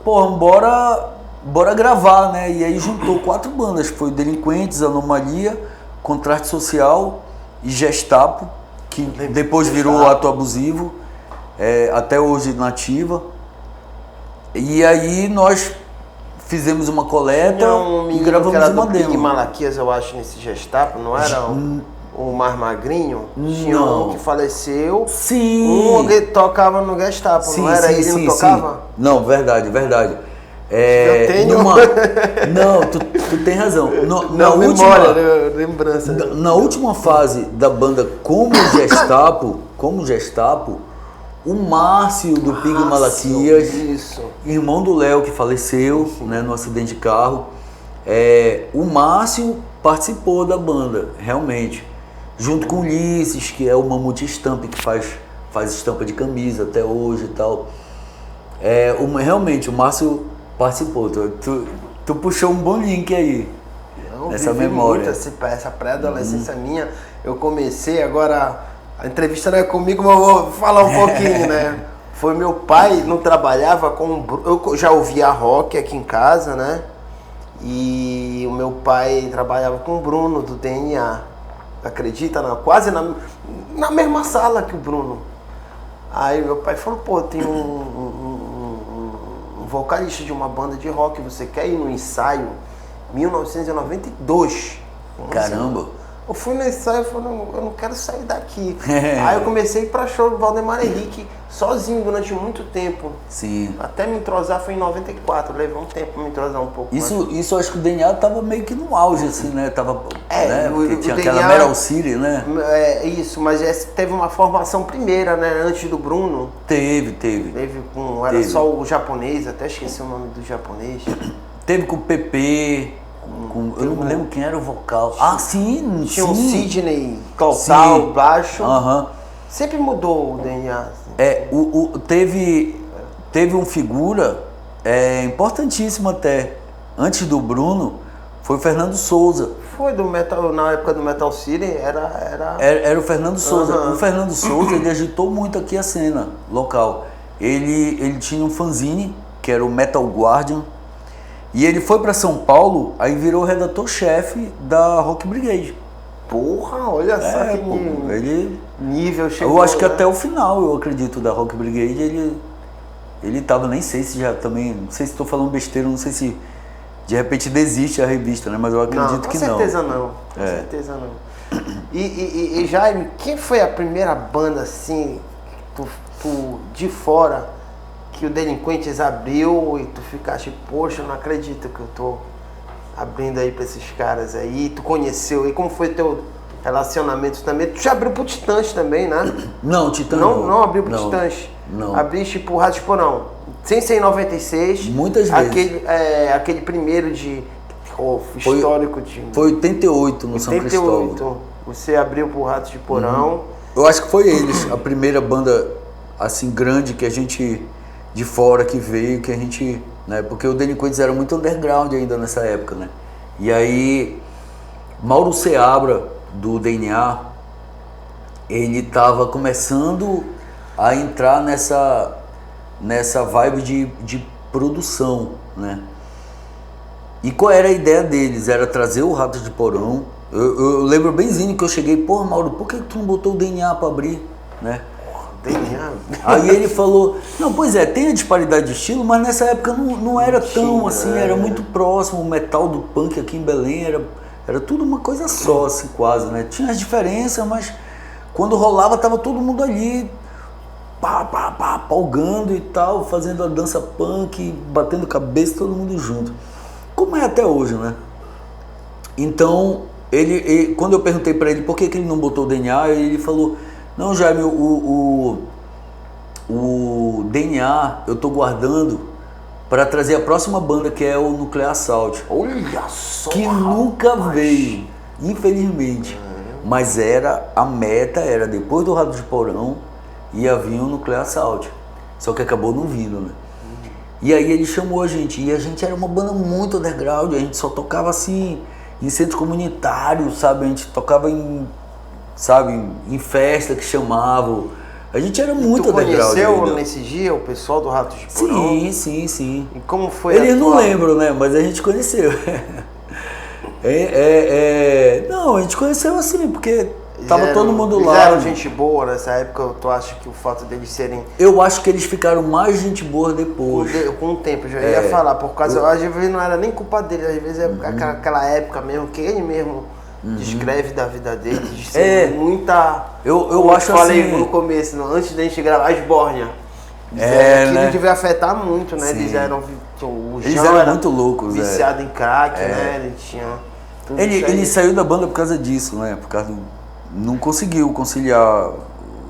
Speaker 2: bora gravar, né? E aí juntou 4 bandas, foi Delinquentes, Anomalia, Contraste Social e Gestapo, que depois virou Ato Abusivo, até hoje nativa. E aí nós fizemos uma coleta e gravamos uma demo.
Speaker 1: Pig Malaquias, eu acho, nesse Gestapo, não era? o mais magrinho?
Speaker 2: Não.
Speaker 1: Tinha um que faleceu.
Speaker 2: Sim.
Speaker 1: Um que tocava no Gestapo,
Speaker 2: Sim,
Speaker 1: não era?
Speaker 2: sim,
Speaker 1: Ele
Speaker 2: sim,
Speaker 1: não tocava?
Speaker 2: sim. Não, verdade, verdade.
Speaker 1: Eu tenho.
Speaker 2: Não, tu tem razão.
Speaker 1: Não, memória, lembrança.
Speaker 2: Na última fase da banda como Gestapo, o Márcio do Pig Malaquias,
Speaker 1: isso.
Speaker 2: irmão do Léo que faleceu, né, no acidente de carro, o Márcio participou da banda, realmente, junto com o Ulisses, que é o Mamute Stamp, que faz estampa de camisa até hoje e tal. Realmente, o Márcio participou. Tu puxou um bom link aí. Essa memória.
Speaker 1: Muito essa pré-adolescência minha. Eu comecei agora. A entrevista não é comigo, mas eu vou falar um pouquinho, né? Foi meu pai, não trabalhava com. Eu já ouvia rock aqui em casa, né? E o meu pai trabalhava com o Bruno do DNA. Acredita? Quase na mesma sala que o Bruno. Aí meu pai falou: pô, tem um vocalista de uma banda de rock, você quer ir no ensaio? 1992.
Speaker 2: Caramba!
Speaker 1: Eu fui no ensaio e falei: eu não quero sair daqui. Aí eu comecei a ir pra show do Valdemar Henrique sozinho durante muito tempo.
Speaker 2: Sim.
Speaker 1: Até me entrosar foi em 94, levou um tempo pra me entrosar um pouco.
Speaker 2: Isso eu acho que o DNA tava meio que no auge, assim, né? Tava, né? Porque tinha
Speaker 1: DNA,
Speaker 2: aquela Meryl City, né?
Speaker 1: Isso, mas teve uma formação primeira, né? Antes do Bruno.
Speaker 2: Teve.
Speaker 1: Era só o japonês, até esqueci o nome do japonês.
Speaker 2: Teve com o PP, eu não me lembro quem era o vocal. Sim.
Speaker 1: Tinha um Sidney, total, baixo.
Speaker 2: Aham.
Speaker 1: Sempre mudou o DNA.
Speaker 2: Teve um figura importantíssimo até, antes do Bruno, foi o Fernando Souza.
Speaker 1: Foi do Metal, na época do Metal City,
Speaker 2: Era o Fernando Souza. O Fernando Souza, ele agitou muito aqui a cena local. Ele tinha um fanzine, que era o Metal Guardian, e ele foi para São Paulo, aí virou redator-chefe da Rock Brigade.
Speaker 1: Porra, olha só que nível chegou.
Speaker 2: Eu acho que até o final, eu acredito, da Rock Brigade, ele tava, nem sei se já também, não sei se estou falando besteira, não sei se de repente desiste a revista, né? Mas eu acredito que não.
Speaker 1: Com certeza não. Com certeza não. E Jaime, quem foi a primeira banda assim, tu de fora, que o Delinquentes abriu e tu ficaste, poxa, não acredito que eu tô abrindo aí pra esses caras aí, tu conheceu, e como foi teu relacionamento também? Tu já abriu pro Titãs também, né?
Speaker 2: Não, Titãs
Speaker 1: não abriu pro Titãs.
Speaker 2: Não.
Speaker 1: Abriste pro Ratos de Porão. Sem ser em 96.
Speaker 2: Muitas vezes.
Speaker 1: Aquele primeiro histórico de...
Speaker 2: Foi 88 no São Cristóvão.
Speaker 1: Você abriu pro Ratos de Porão.
Speaker 2: Eu acho que foi eles, a primeira banda assim grande que a gente, de fora que veio, que a gente, né, porque o Delinquentes era muito underground ainda nessa época, né? E aí Mauro Seabra do DNA, ele tava começando a entrar nessa vibe de produção, né? E qual era a ideia deles? Era trazer o Ratos de Porão. Eu lembro benzinho que eu cheguei, porra, Mauro, por que tu não botou o DNA pra abrir, né?
Speaker 1: DNA?
Speaker 2: Aí ele falou, não, pois é, tem a disparidade de estilo, mas nessa época não era tão assim, era muito próximo, o metal do punk aqui em Belém era tudo uma coisa só, assim, quase, né? Tinha as diferenças, mas quando rolava tava todo mundo ali, palgando e tal, fazendo a dança punk, batendo cabeça, todo mundo junto. Como é até hoje, né? Então, ele quando eu perguntei pra ele por que ele não botou o DNA, ele falou, não, Jaime, o DNA eu tô guardando para trazer a próxima banda, que é o Nuclear Assault.
Speaker 1: Olha só!
Speaker 2: Que nunca veio, infelizmente. Mas a meta era depois do Ratos de Porão, ia vir o Nuclear Assault. Só que acabou não vindo, né? E aí ele chamou a gente, e a gente era uma banda muito underground, a gente só tocava assim, em centro comunitário, sabe? A gente tocava em festa que chamavam. A gente era muito underground.
Speaker 1: Tu conheceu nesse dia o pessoal do Ratos de Porão?
Speaker 2: Sim.
Speaker 1: E como foi
Speaker 2: Eles não lembram, né? Mas a gente conheceu. Não, a gente conheceu assim, porque tava todo mundo lá.
Speaker 1: Eles eram gente boa nessa época, tu acha que o fato deles serem...
Speaker 2: Eu acho que eles ficaram mais gente boa depois.
Speaker 1: Com o tempo, já ia falar, por causa... Às vezes não era nem culpa deles, às vezes é aquela época mesmo, que ele mesmo descreve da vida dele, de ser muita...
Speaker 2: Eu acho assim...
Speaker 1: falei no começo, antes da gente gravar, as Bórnia. Aquilo
Speaker 2: né?
Speaker 1: devia afetar muito, né?
Speaker 2: Sim.
Speaker 1: Eles eram
Speaker 2: muito loucos,
Speaker 1: viciado em crack, né? Ele tinha tudo isso aí.
Speaker 2: Ele saiu da banda por causa disso, né? Por causa não conseguiu conciliar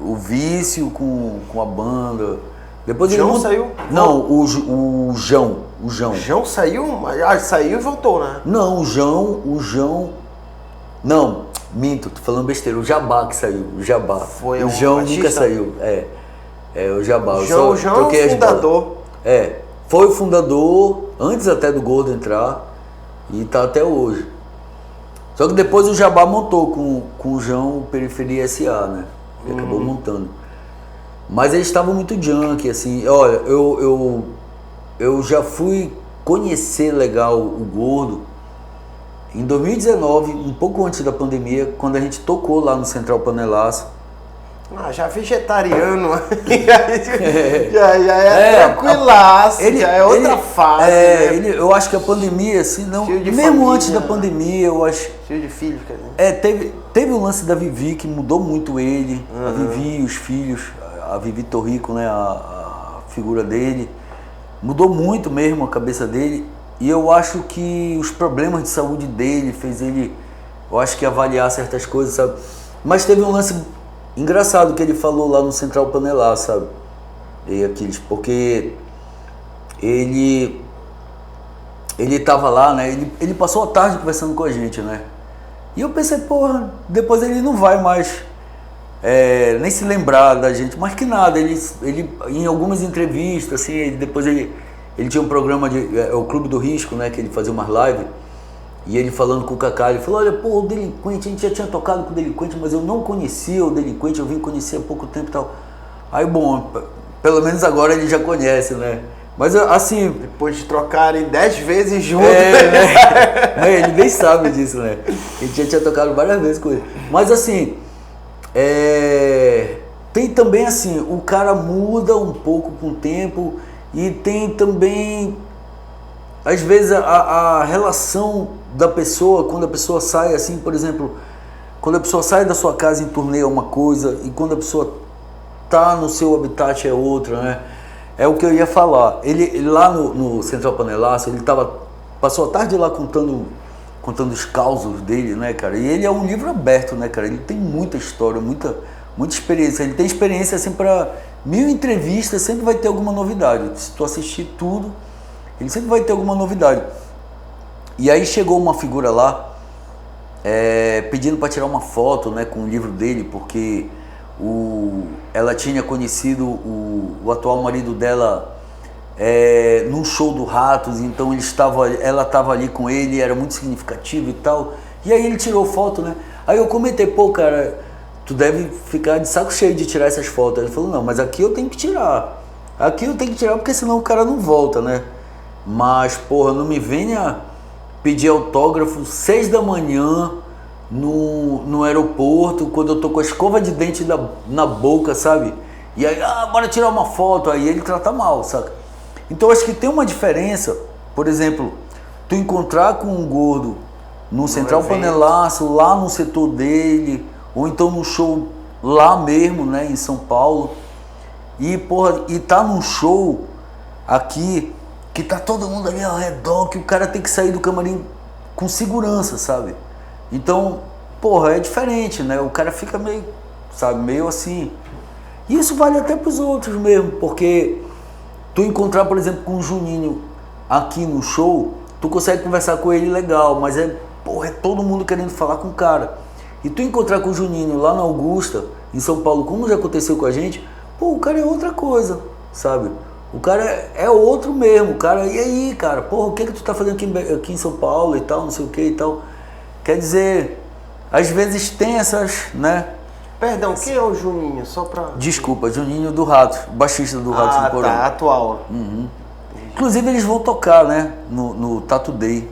Speaker 2: o vício com a banda. Depois
Speaker 1: o João saiu?
Speaker 2: Não, o João. O
Speaker 1: João saiu? Saiu e voltou, né?
Speaker 2: Não, o João... Não, minto, tô falando besteira. O Jabá que saiu, o Jabá.
Speaker 1: Foi
Speaker 2: o João nunca saiu, o Jabá.
Speaker 1: O João é o fundador.
Speaker 2: Foi o fundador, antes até do Gordo entrar, e tá até hoje. Só que depois o Jabá montou com o João o Periferia SA, né? Ele acabou montando. Mas eles estavam muito junk, assim. Olha, eu já fui conhecer legal o Gordo em 2019, um pouco antes da pandemia, quando a gente tocou lá no Central Panelaço.
Speaker 1: Já vegetariano, já é tranquilaço, já é outra fase. Né?
Speaker 2: Eu acho que a pandemia, assim, não, mesmo
Speaker 1: família,
Speaker 2: antes da pandemia, eu acho...
Speaker 1: Cheio de filhos, quer dizer.
Speaker 2: Teve o lance da Vivi, que mudou muito ele, a Vivi e os filhos, a Vivi Torrico, né, a figura dele, mudou muito mesmo a cabeça dele, e eu acho que os problemas de saúde dele fez ele, eu acho que avaliar certas coisas, sabe? Mas teve um lance engraçado que ele falou lá no Central Panelar, sabe? E Aquiles, porque ele tava lá, né? Ele passou a tarde conversando com a gente, né? E eu pensei, porra, depois ele não vai mais nem se lembrar da gente, mas que nada, ele em algumas entrevistas, assim, depois ele tinha um programa o Clube do Risco, né? Que ele fazia umas lives. E ele falando com o Kaká, ele falou, olha, pô, o Delinquente, a gente já tinha tocado com o Delinquente, mas eu não conhecia o Delinquente, eu vim conhecer há pouco tempo e tal. Aí, bom, pelo menos agora ele já conhece, né? Mas assim...
Speaker 1: Depois de trocarem 10 vezes juntos.
Speaker 2: Ele bem sabe disso, né? A gente já tinha tocado várias vezes com ele. Mas assim, tem também assim, o cara muda um pouco com o tempo e tem também... Às vezes a relação da pessoa, quando a pessoa sai assim, por exemplo, quando a pessoa sai da sua casa em turnê é uma coisa e quando a pessoa tá no seu habitat é outra, né? É o que eu ia falar. Ele lá no Central Panelaço, ele passou a tarde lá contando os causos dele, né, cara? E ele é um livro aberto, né, cara? Ele tem muita história, muita experiência. Ele tem experiência assim para 1000 entrevistas, sempre vai ter alguma novidade. Se tu assistir tudo, ele sempre vai ter alguma novidade. E aí chegou uma figura lá, pedindo para tirar uma foto, né, com o livro dele, porque ela tinha conhecido o atual marido dela num show do Ratos, então ela estava ali com ele, era muito significativo e tal. E aí ele tirou foto, né? Aí eu comentei, pô, cara, tu deve ficar de saco cheio de tirar essas fotos. Ele falou, não, mas aqui eu tenho que tirar. Aqui eu tenho que tirar porque senão o cara não volta, né? Mas, porra, não me venha pedir autógrafo 6 da manhã no aeroporto, quando eu tô com a escova de dente na boca, sabe? E aí, bora tirar uma foto, aí ele trata mal, saca? Então acho que tem uma diferença, por exemplo, tu encontrar com um gordo no Central Panelaço, lá no setor dele, ou então no show lá mesmo, né, em São Paulo, e, porra, e tá num show aqui, que tá todo mundo ali ao redor, que o cara tem que sair do camarim com segurança, sabe? Então, porra, é diferente, né? O cara fica meio, sabe, meio assim. E isso vale até pros outros mesmo, porque tu encontrar, por exemplo, com o Juninho aqui no show, tu consegue conversar com ele legal, mas porra, é todo mundo querendo falar com o cara. E tu encontrar com o Juninho lá na Augusta, em São Paulo, como já aconteceu com a gente, pô, o cara é outra coisa, sabe? O cara é outro mesmo, o cara, e aí, cara, porra, o que tu tá fazendo aqui em São Paulo e tal, não sei o que e tal. Quer dizer, às vezes tem essas, né?
Speaker 1: Perdão, quem é o Juninho? Só pra...
Speaker 2: Desculpa, Juninho do Rato, baixista do Rato no Porão.
Speaker 1: Tá, atual.
Speaker 2: Uhum. Inclusive eles vão tocar, né, no Tattoo Day.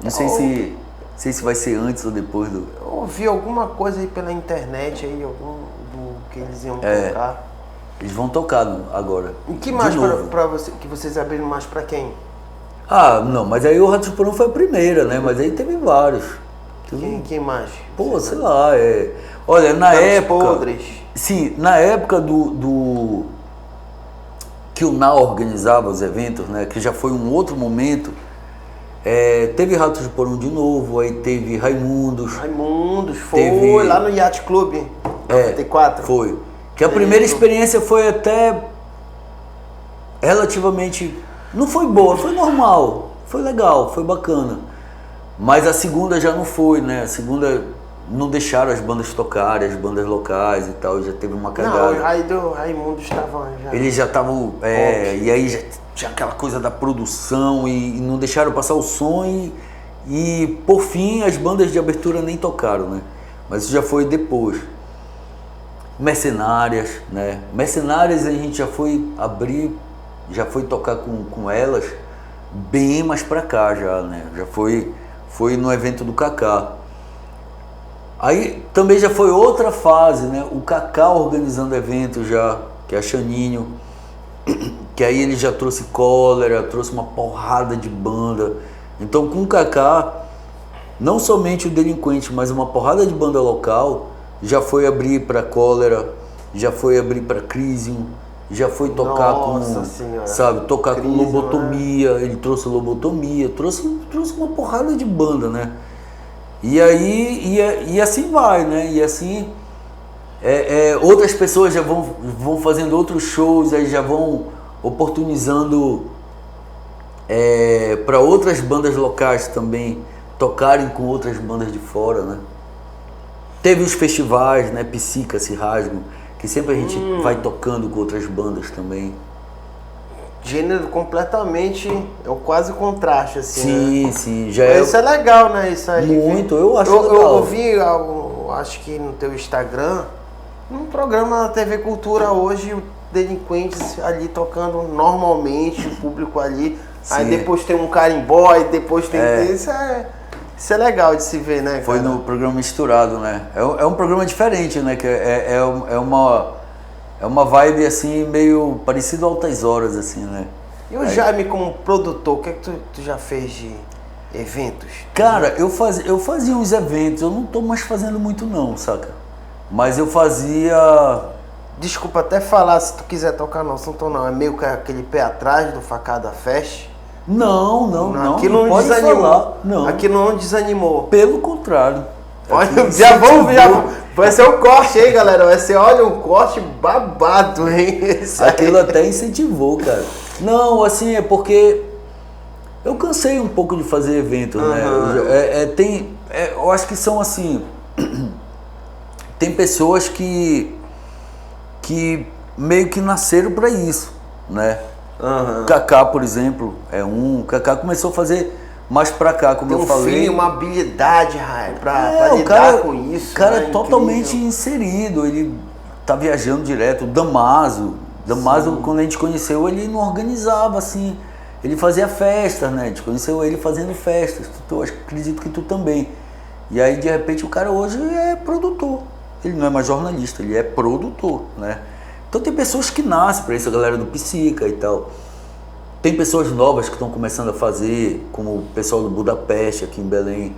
Speaker 2: Não sei se vai ser antes ou depois do...
Speaker 1: Eu ouvi alguma coisa aí pela internet, aí, do que eles iam tocar.
Speaker 2: Eles vão tocar agora.
Speaker 1: E que mais pra você, que vocês abriram mais pra quem?
Speaker 2: Não, mas aí o Ratos do Porão foi a primeira, né? Mas aí teve vários.
Speaker 1: Quem mais?
Speaker 2: Pô, sei lá, Olha, na época...
Speaker 1: Podres.
Speaker 2: Sim, na época que o Now organizava os eventos, né? Que já foi um outro momento. Teve Ratos de Porão de novo, aí teve Raimundos.
Speaker 1: Foi lá no Yacht Club, 94.
Speaker 2: Foi. Que a primeira experiência foi até relativamente... Não foi boa, foi normal, foi legal, foi bacana. Mas a segunda já não foi, né? A segunda não deixaram as bandas tocarem, as bandas locais e tal, já teve uma cagada.
Speaker 1: Não, aí do Raimundo estavam já...
Speaker 2: Eles já estavam... e aí já tinha aquela coisa da produção e não deixaram passar o som e por fim as bandas de abertura nem tocaram, né? Mas isso já foi depois. Mercenárias, né? Mercenárias a gente já foi abrir, já foi tocar com elas bem mais pra cá já, né? Já foi no evento do Kaká. Aí também já foi outra fase, né? O Kaká organizando evento já, que é a Xaninho, que aí ele já trouxe Cólera, trouxe uma porrada de banda. Então com o Kaká, não somente o Delinquente, mas uma porrada de banda local, já foi abrir para Cólera, já foi abrir para Crisium, já foi tocar tocar Crisium, com Lobotomia, ele trouxe Lobotomia, trouxe uma porrada de banda, né? E aí, e assim vai, né? E assim, outras pessoas já vão fazendo outros shows, aí já vão oportunizando para outras bandas locais também tocarem com outras bandas de fora, né? Teve os festivais, né? Psica, Se Rasgam, que sempre a gente vai tocando com outras bandas também.
Speaker 1: Gênero completamente, quase contraste, assim.
Speaker 2: Sim,
Speaker 1: né?
Speaker 2: Sim, já
Speaker 1: isso é legal, né? Isso aí.
Speaker 2: Muito, eu acho legal.
Speaker 1: Eu vi, acho que no teu Instagram, num programa da TV Cultura hoje, Delinquentes ali tocando normalmente, o público ali. Sim. Aí depois tem um carimbó, e depois tem... Isso é legal de se ver, né, cara?
Speaker 2: Foi no programa Misturado, né? É um programa diferente, né? Que é uma vibe, assim, meio parecido a Altas Horas, assim, né?
Speaker 1: E o Jaime como produtor, o que é que tu já fez de eventos?
Speaker 2: Cara, eu fazia uns eventos, eu não tô mais fazendo muito não, saca? Mas eu fazia...
Speaker 1: Desculpa até falar, se tu quiser tocar no assunto não, é meio que aquele pé atrás do Facada Fest?
Speaker 2: Não,
Speaker 1: aquilo não
Speaker 2: pode
Speaker 1: desanimou.
Speaker 2: Falar, não.
Speaker 1: Aquilo não desanimou.
Speaker 2: Pelo contrário.
Speaker 1: Já vai ser um corte, hein, galera? Vai ser, olha, um corte babado, hein?
Speaker 2: Aquilo até incentivou, cara. Não, assim, é porque eu cansei um pouco de fazer evento, né? Eu acho que são assim, tem pessoas que meio que nasceram para isso, né? Kaká, por exemplo, o Kaká começou a fazer mais pra cá, como eu falei.
Speaker 1: Tem uma habilidade, pra lidar com isso.
Speaker 2: O cara é totalmente inserido, ele tá viajando direto. O Damaso, quando a gente conheceu, ele não organizava assim, ele fazia festas, né? A gente conheceu ele fazendo festas, acredito que tu também. E aí, de repente, o cara hoje é produtor. Ele não é mais jornalista, ele é produtor, né? Então tem pessoas que nascem para isso, a galera do Psica e tal. Tem pessoas novas que estão começando a fazer, como o pessoal do Budapeste aqui em Belém.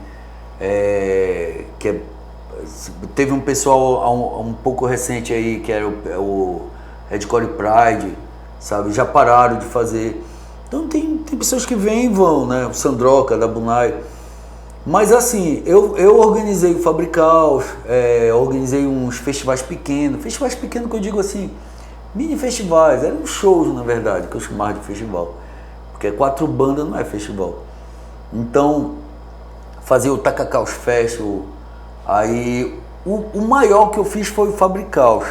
Speaker 2: Teve um pessoal um pouco recente aí, que era o Redcore Pride, sabe? Já pararam de fazer. Então tem pessoas que vêm e vão, né? O Sandroca, da Bunai. Mas assim, eu organizei o Fabricaus, organizei uns festivais pequenos que eu digo assim, mini festivais, eram shows na verdade, que eu chamava de festival, porque 4 bandas não é festival. Então, fazia o Tacacaus Festival, aí o maior que eu fiz foi o Fabricaus,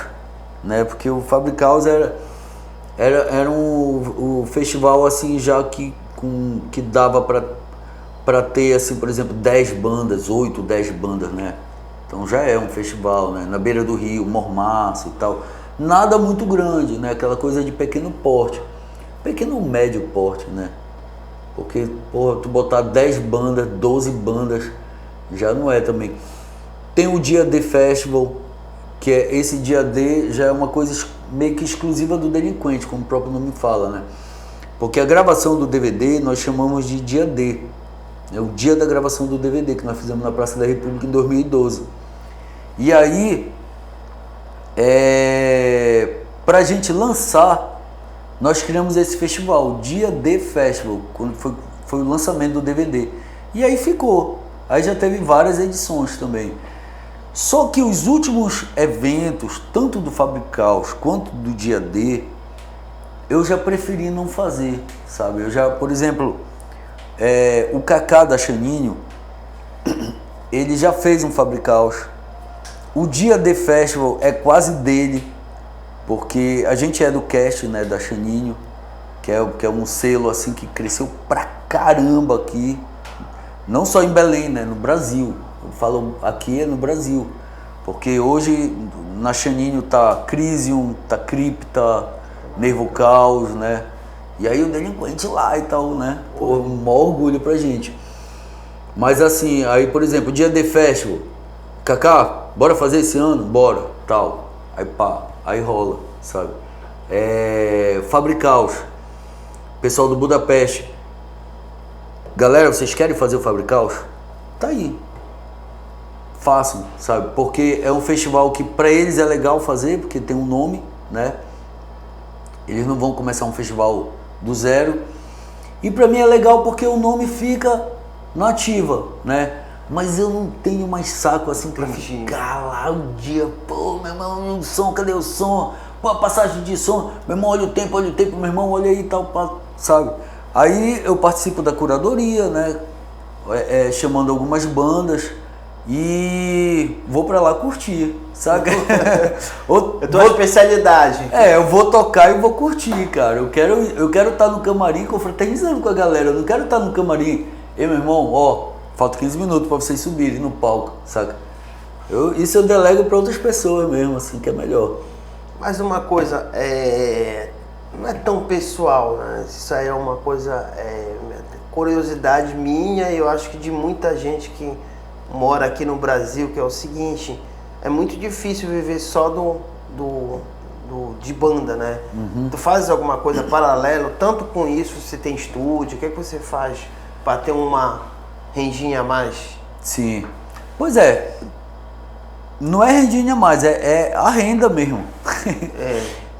Speaker 2: né, porque o Fabricaus era um festival assim já que dava para ter, assim, por exemplo, 10 bandas, 8, 10 bandas, né? Então já é um festival, né? Na beira do rio, Mormaço e tal. Nada muito grande, né? Aquela coisa de pequeno porte. Pequeno ou médio porte, né? Porque, porra, tu botar 10 bandas, 12 bandas, já não é também. Tem o Dia D Festival, que esse Dia D já é uma coisa meio que exclusiva do Delinquente, como o próprio nome fala, né? Porque a gravação do DVD nós chamamos de Dia D. É o dia da gravação do DVD que nós fizemos na Praça da República em 2012. E aí, pra gente lançar, nós criamos esse festival, o Dia D Festival, quando foi o lançamento do DVD. E aí ficou. Aí já teve várias edições também. Só que os últimos eventos, tanto do Fabricaus quanto do Dia D, eu já preferi não fazer, sabe? Eu já, por exemplo, o Kaká da Xaninho, ele já fez um Fabricaus. O Dia D Festival é quase dele, porque a gente é do cast, né, da Xaninho, que é um selo assim que cresceu pra caramba aqui, não só em Belém, né, no Brasil. Eu falo aqui é no Brasil, porque hoje na Xaninho tá Crisium, tá Cripta, Nervo Caos, né? E aí o Delinquente lá e tal, né? Pô, um maior orgulho pra gente. Mas assim, aí por exemplo, o Dia D Festival, Kaká, bora fazer esse ano? Bora, tal. Aí pá, aí rola, sabe? Fabricaus, pessoal do Budapeste. Galera, vocês querem fazer o Fabricaus? Tá aí. Façam, sabe? Porque é um festival que pra eles é legal fazer, porque tem um nome, né? Eles não vão começar um festival do zero. E pra mim é legal porque o nome fica na ativa, né? Mas eu não tenho mais saco assim pra ficar lá o dia, pô, meu irmão, o som, cadê o som? Pô, a passagem de som, meu irmão, olha o tempo, meu irmão, olha aí e tal, sabe? Aí eu participo da curadoria, né? Chamando algumas bandas e vou pra lá curtir, sabe?
Speaker 1: É tua especialidade.
Speaker 2: Eu vou tocar e vou curtir, cara. Eu quero estar no camarim confraternizando com a galera. Eu não quero estar no camarim. Ei, meu irmão, ó, falta 15 minutos pra vocês subirem no palco, saca? Isso eu delego pra outras pessoas mesmo, assim, que é melhor.
Speaker 1: Mas uma coisa, não é tão pessoal, né? Isso aí é uma coisa, curiosidade minha e eu acho que de muita gente que mora aqui no Brasil, que é o seguinte, é muito difícil viver só de banda, né? Tu fazes alguma coisa paralelo, tanto com isso, você tem estúdio, o que é que você faz para ter uma rendinha a mais?
Speaker 2: Sim, pois é, não é rendinha a mais, é a renda mesmo.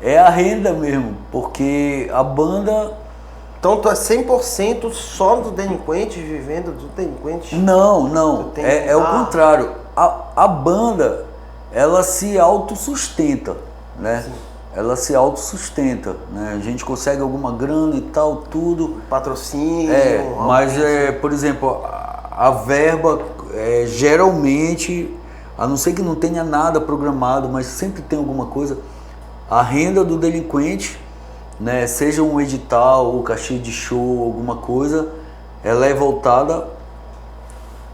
Speaker 2: É a renda mesmo, porque a banda...
Speaker 1: Então tu é 100% só do Delinquente, vivendo do Delinquente?
Speaker 2: Não, é o contrário. A banda, ela se autossustenta, né? Sim. Ela se autossustenta, né? A gente consegue alguma grana e tal, tudo.
Speaker 1: Patrocínio.
Speaker 2: Mas, por exemplo, a verba, geralmente, a não ser que não tenha nada programado, mas sempre tem alguma coisa, a renda do Delinquente, né, seja um edital ou cachê de show, alguma coisa, ela é voltada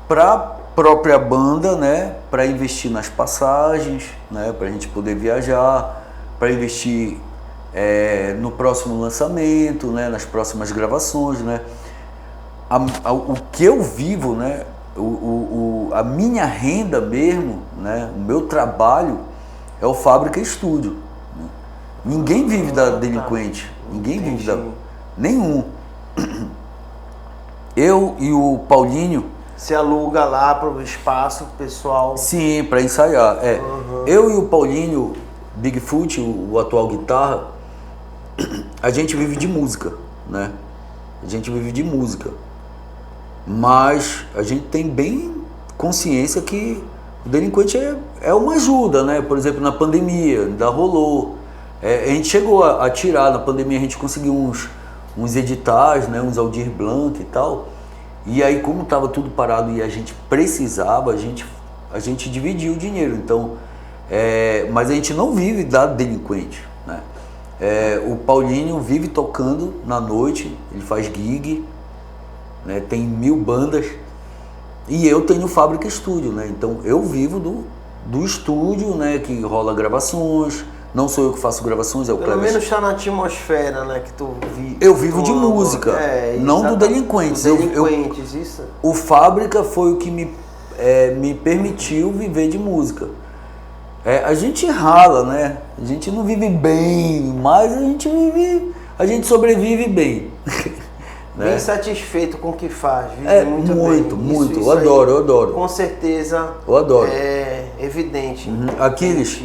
Speaker 2: para a própria banda, né, para investir nas passagens, né, para a gente poder viajar, para investir no próximo lançamento, né, nas próximas gravações, né. O que eu vivo, né, a minha renda mesmo, né, o meu trabalho é o Fábrica Estúdio. Ninguém vive da Delinquente, ninguém vive da... Nenhum. Eu e o Paulinho...
Speaker 1: Você aluga lá para o espaço pessoal?
Speaker 2: Sim, para ensaiar. Eu e o Paulinho, Bigfoot, o atual guitarra, a gente vive de música, né? A gente vive de música. Mas a gente tem bem consciência que o Delinquente é uma ajuda, né? Por exemplo, na pandemia, ainda rolou. A gente chegou a tirar, na pandemia a gente conseguiu uns editais, né, uns Aldir Blanc e tal. E aí, como estava tudo parado e a gente precisava, a gente dividiu o dinheiro. Então, mas a gente não vive da Delinquente, né? O Paulinho vive tocando na noite, ele faz gig, né, tem 1000 bandas. E eu tenho Fábrica Estúdio, né? Então eu vivo do estúdio, né, que rola gravações. Não sou eu que faço gravações, é o Cleber.
Speaker 1: Pelo menos está na atmosfera, né, que tu vive.
Speaker 2: Eu vivo de música, não do Delinquentes.
Speaker 1: Isso.
Speaker 2: O Fábrica foi o que me permitiu viver de música. A gente rala, né? A gente não vive bem, mas a gente sobrevive bem. né?
Speaker 1: Bem satisfeito com o que faz, vive muito bem.
Speaker 2: Muito.
Speaker 1: Isso
Speaker 2: Eu adoro.
Speaker 1: Com certeza.
Speaker 2: Eu adoro.
Speaker 1: É evidente.
Speaker 2: Aquiles,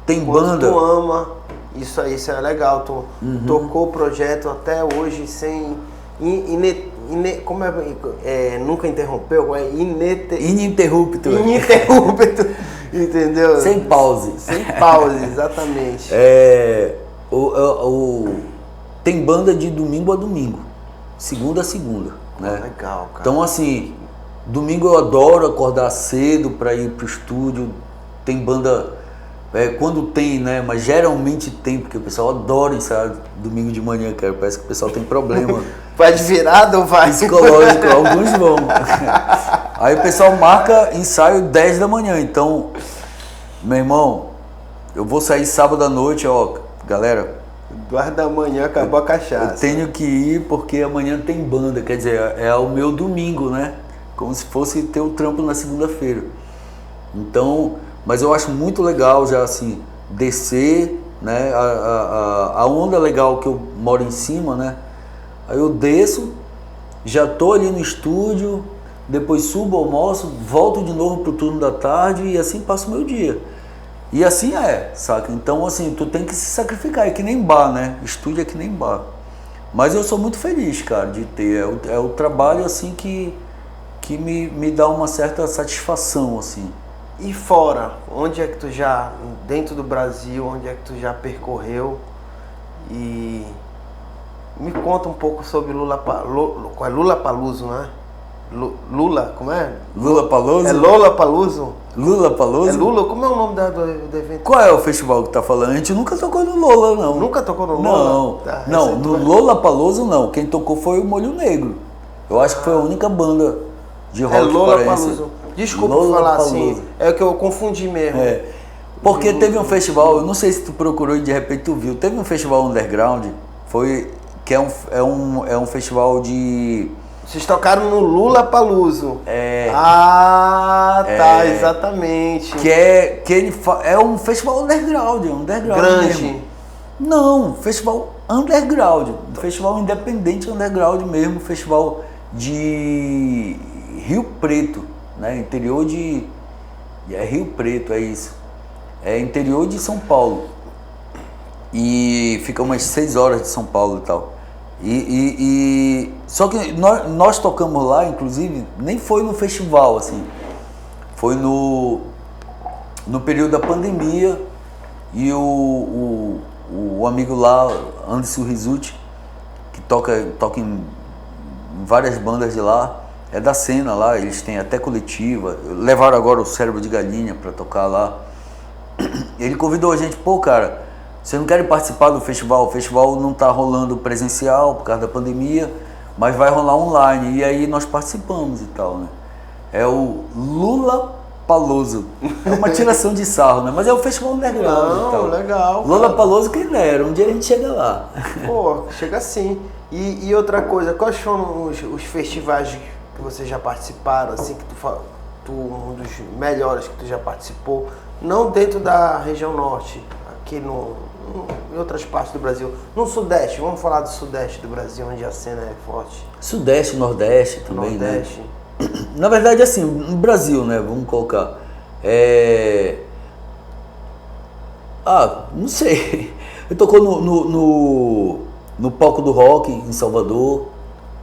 Speaker 2: tem
Speaker 1: Quando
Speaker 2: banda.
Speaker 1: tu ama, isso é legal. Tu tocou o projeto até hoje sem. Como nunca interrompeu? É
Speaker 2: Ininterrupto.
Speaker 1: Ininterrupto. Entendeu?
Speaker 2: Sem pause.
Speaker 1: Sem pause, exatamente.
Speaker 2: Tem banda de domingo a domingo, segunda a segunda, né?
Speaker 1: Legal, cara.
Speaker 2: Então assim, domingo eu adoro acordar cedo para ir pro estúdio. Tem banda quando tem, né? Mas geralmente tem, porque o pessoal adora ensaiar domingo de manhã, cara. Parece que o pessoal tem problema.
Speaker 1: Vai de virada ou vai?
Speaker 2: Psicológico, alguns vão. Aí o pessoal marca ensaio 10 da manhã. Então, meu irmão, eu vou sair sábado à noite, galera.
Speaker 1: 2 da manhã acabou a cachaça.
Speaker 2: Eu tenho que ir porque amanhã tem banda, quer dizer, é o meu domingo, né? Como se fosse ter o trampo na segunda-feira. Então, mas eu acho muito legal já assim, descer, né? A onda legal que eu moro em cima, né? Aí eu desço, já tô ali no estúdio, depois subo, almoço, volto de novo pro turno da tarde e assim passo o meu dia. E assim saca? Então assim, tu tem que se sacrificar, é que nem bar, né? Estúdio é que nem bar. Mas eu sou muito feliz, cara, de ter. É o trabalho assim que me dá uma certa satisfação, assim.
Speaker 1: E fora, onde é que tu já, dentro do Brasil, onde é que tu já percorreu? E me conta um pouco sobre Lollapalooza, né? Lula, como é?
Speaker 2: Lollapalooza?
Speaker 1: É Lollapalooza?
Speaker 2: Lollapalooza?
Speaker 1: É Lula? Como é o nome do evento?
Speaker 2: Qual é o festival que tá falando? A gente nunca tocou no Lola, não.
Speaker 1: Nunca tocou no Lola?
Speaker 2: Não,
Speaker 1: Tá,
Speaker 2: não, no Lollapalooza não. Quem tocou foi o Molho Negro. Eu acho que foi a única banda de rock paraense.
Speaker 1: Lollapalooza. Desculpa falar assim, é que eu confundi mesmo.
Speaker 2: Porque teve um festival, eu não sei se tu procurou e de repente tu viu, teve um festival underground, que é um festival de...
Speaker 1: Vocês tocaram no Lollapalooza. Tá, exatamente.
Speaker 2: É um festival underground
Speaker 1: grande.
Speaker 2: mesmo. Não, festival underground, festival independente underground mesmo, festival de Rio Preto, né? Interior de... Rio Preto, é isso. É interior de São Paulo. E fica umas 6 horas de São Paulo e tal. Só que nós tocamos lá, inclusive, nem foi no festival, assim. Foi no período da pandemia. E o amigo lá, Anderson Rizuti, que toca em várias bandas de lá, é da cena lá, eles têm até coletiva, levaram agora o Cérebro de Galinha para tocar lá. Ele convidou a gente, cara, você não quer participar do festival? O festival não está rolando presencial por causa da pandemia, mas vai rolar online. E aí nós participamos e tal, né? É o Lollapalooza. É uma tiração de sarro, né? Mas é o festival underground e tal.
Speaker 1: Legal.
Speaker 2: Lollapalooza, quem dera, um dia a gente chega lá.
Speaker 1: Pô, chega sim. E outra coisa, quais foram os festivais que vocês já participaram, assim, que um dos melhores que tu já participou, não dentro da região norte, aqui em outras partes do Brasil, no Sudeste, vamos falar do Sudeste do Brasil, onde a cena é forte.
Speaker 2: Sudeste, Nordeste também,
Speaker 1: Nordeste.
Speaker 2: Né? Na verdade, assim, no Brasil, né, vamos colocar, não sei, eu tocou no palco do rock em Salvador,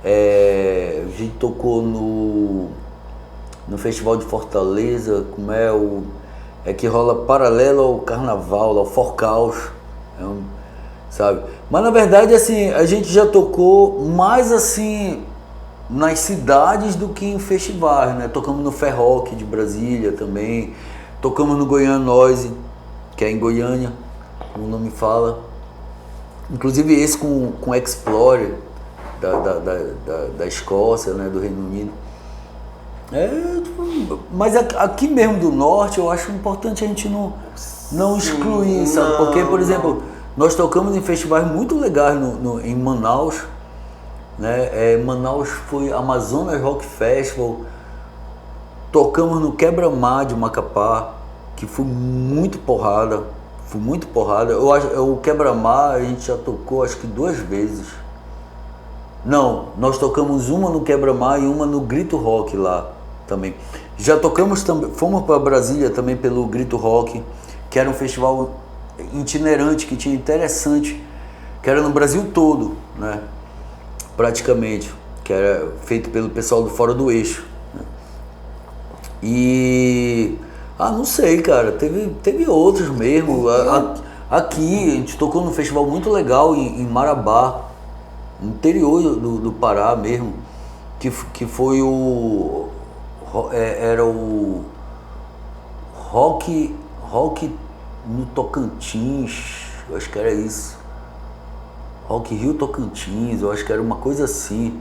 Speaker 2: a gente tocou no Festival de Fortaleza, como que rola paralelo ao Carnaval, ao Forcaus, sabe? Mas na verdade, assim, a gente já tocou mais assim nas cidades do que em festivais, né? Tocamos no Ferroc de Brasília também, tocamos no Goiânia Noise, que é em Goiânia, como o nome fala. Inclusive esse com Explorer da Escócia, né? Do Reino Unido. Mas aqui mesmo do norte eu acho importante a gente não excluir, sabe? Porque, por exemplo, nós tocamos em festivais muito legais em Manaus, né? Manaus foi Amazonas Rock Festival, tocamos no Quebra-Mar de Macapá, que foi muito porrada. O Quebra-Mar a gente já tocou acho que 2 vezes. Não, nós tocamos uma no Quebra-Mar e uma no Grito Rock lá também. Já tocamos também, fomos para Brasília também pelo Grito Rock, que era um festival itinerante, que tinha interessante, que era no Brasil todo, né? Praticamente, que era feito pelo pessoal do Fora do Eixo, né? E... não sei, cara, teve outros mesmo. Aqui, a gente tocou num festival muito legal em Marabá, no interior do Pará mesmo, que foi era o rock no Tocantins, eu acho que era isso. Rock Rio Tocantins, eu acho que era uma coisa assim.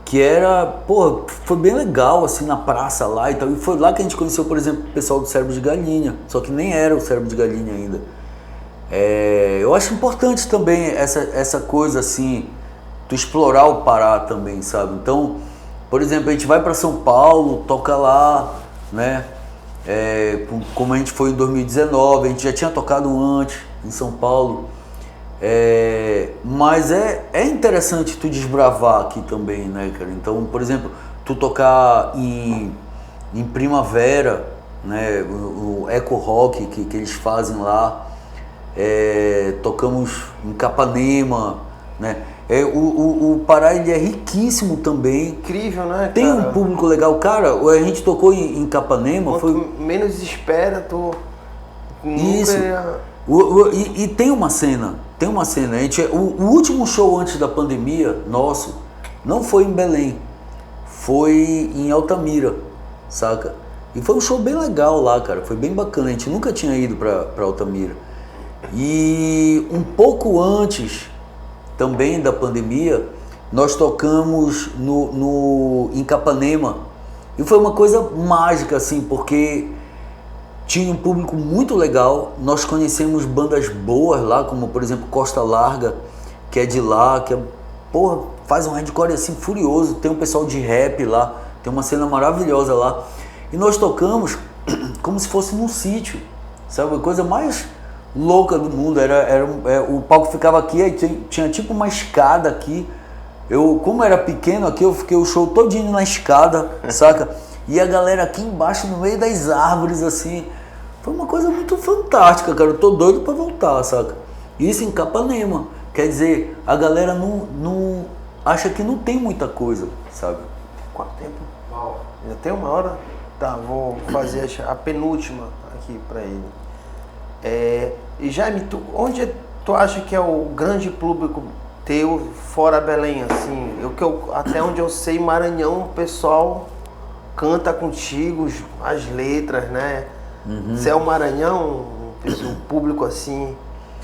Speaker 2: Que era, pô, foi bem legal, assim, na praça lá e tal. E foi lá que a gente conheceu, por exemplo, o pessoal do Cérebro de Galinha. Só que nem era o Cérebro de Galinha ainda. Eu acho importante também essa coisa, assim, tu explorar o Pará também, sabe? Então, por exemplo, a gente vai para São Paulo, toca lá, né? Como a gente foi em 2019, a gente já tinha tocado antes em São Paulo. Mas é interessante tu desbravar aqui também, né, cara? Então, por exemplo, tu tocar em Primavera, né, o Eco Rock que eles fazem lá, tocamos em Capanema, né? O Pará, ele é riquíssimo também.
Speaker 1: Incrível, né, cara?
Speaker 2: Tem um público legal. Cara, a gente tocou em Capanema.
Speaker 1: Quanto menos espera, tu...
Speaker 2: Isso. E tem uma cena. A gente, o último show antes da pandemia nosso não foi em Belém, foi em Altamira, saca? E foi um show bem legal lá, cara, foi bem bacana, a gente nunca tinha ido pra Altamira. E um pouco antes também da pandemia, nós tocamos em Capanema, e foi uma coisa mágica, assim, porque tinha um público muito legal, nós conhecemos bandas boas lá, como por exemplo Costa Larga, que é de lá, que faz um hardcore assim furioso, tem um pessoal de rap lá, tem uma cena maravilhosa lá. E nós tocamos como se fosse num sítio, sabe? A coisa mais louca do mundo, o palco ficava aqui, aí tinha tipo uma escada aqui. Como era pequeno aqui, eu fiquei o show todinho na escada, saca? E a galera aqui embaixo, no meio das árvores, assim. Foi uma coisa muito fantástica, cara. Eu tô doido pra voltar, saca? Isso em Capanema. Quer dizer, a galera não acha que não tem muita coisa, sabe?
Speaker 1: Quanto tempo? Já tem uma hora? Tá, vou fazer a penúltima aqui pra ele. E Jaime, onde tu acha que é o grande público teu fora Belém, assim? Até onde eu sei, Maranhão, o pessoal canta contigo as letras, né? Uhum. Você é o Maranhão, um público assim,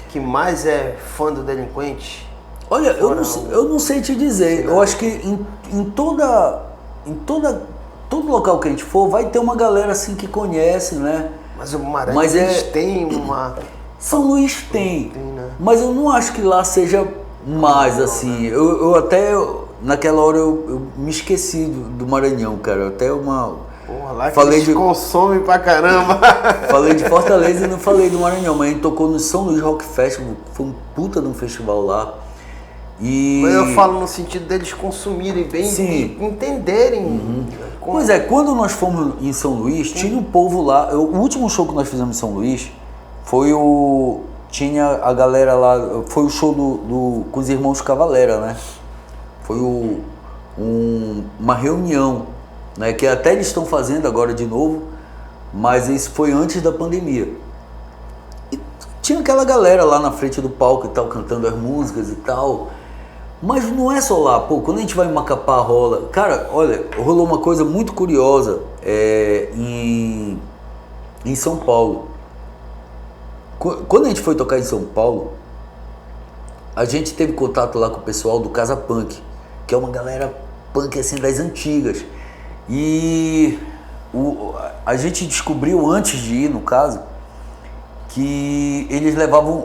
Speaker 1: que mais é fã do Delinquente?
Speaker 2: Olha, eu não sei te dizer. Eu acho que em todo local que a gente for, vai ter uma galera assim que conhece, né?
Speaker 1: Mas o Maranhão tem uma...
Speaker 2: São Luís tem, né? Mas eu não acho que lá seja mais assim. Eu até, naquela hora, eu me esqueci do Maranhão, cara. Até
Speaker 1: Porra, lá que eles consomem pra caramba.
Speaker 2: Falei de Fortaleza e não falei do Maranhão, mas a gente tocou no São Luís Rock Festival, foi um puta de um festival lá.
Speaker 1: Mas eu falo no sentido deles consumirem bem e entenderem.
Speaker 2: Uhum. Pois é, quando nós fomos em São Luís, tinha um povo lá. O último show que nós fizemos em São Luís foi tinha a galera lá, foi o show com os irmãos Cavalera, né? Foi uma reunião, né? Que até eles estão fazendo agora de novo, mas isso foi antes da pandemia. E tinha aquela galera lá na frente do palco e tal, cantando as músicas e tal. Mas não é só lá, quando a gente vai em Macapá rola... Cara, olha, rolou uma coisa muito curiosa em São Paulo. Quando a gente foi tocar em São Paulo, a gente teve contato lá com o pessoal do Casa Punk, que é uma galera punk assim das antigas. E a gente descobriu antes de ir, no caso, que eles levavam...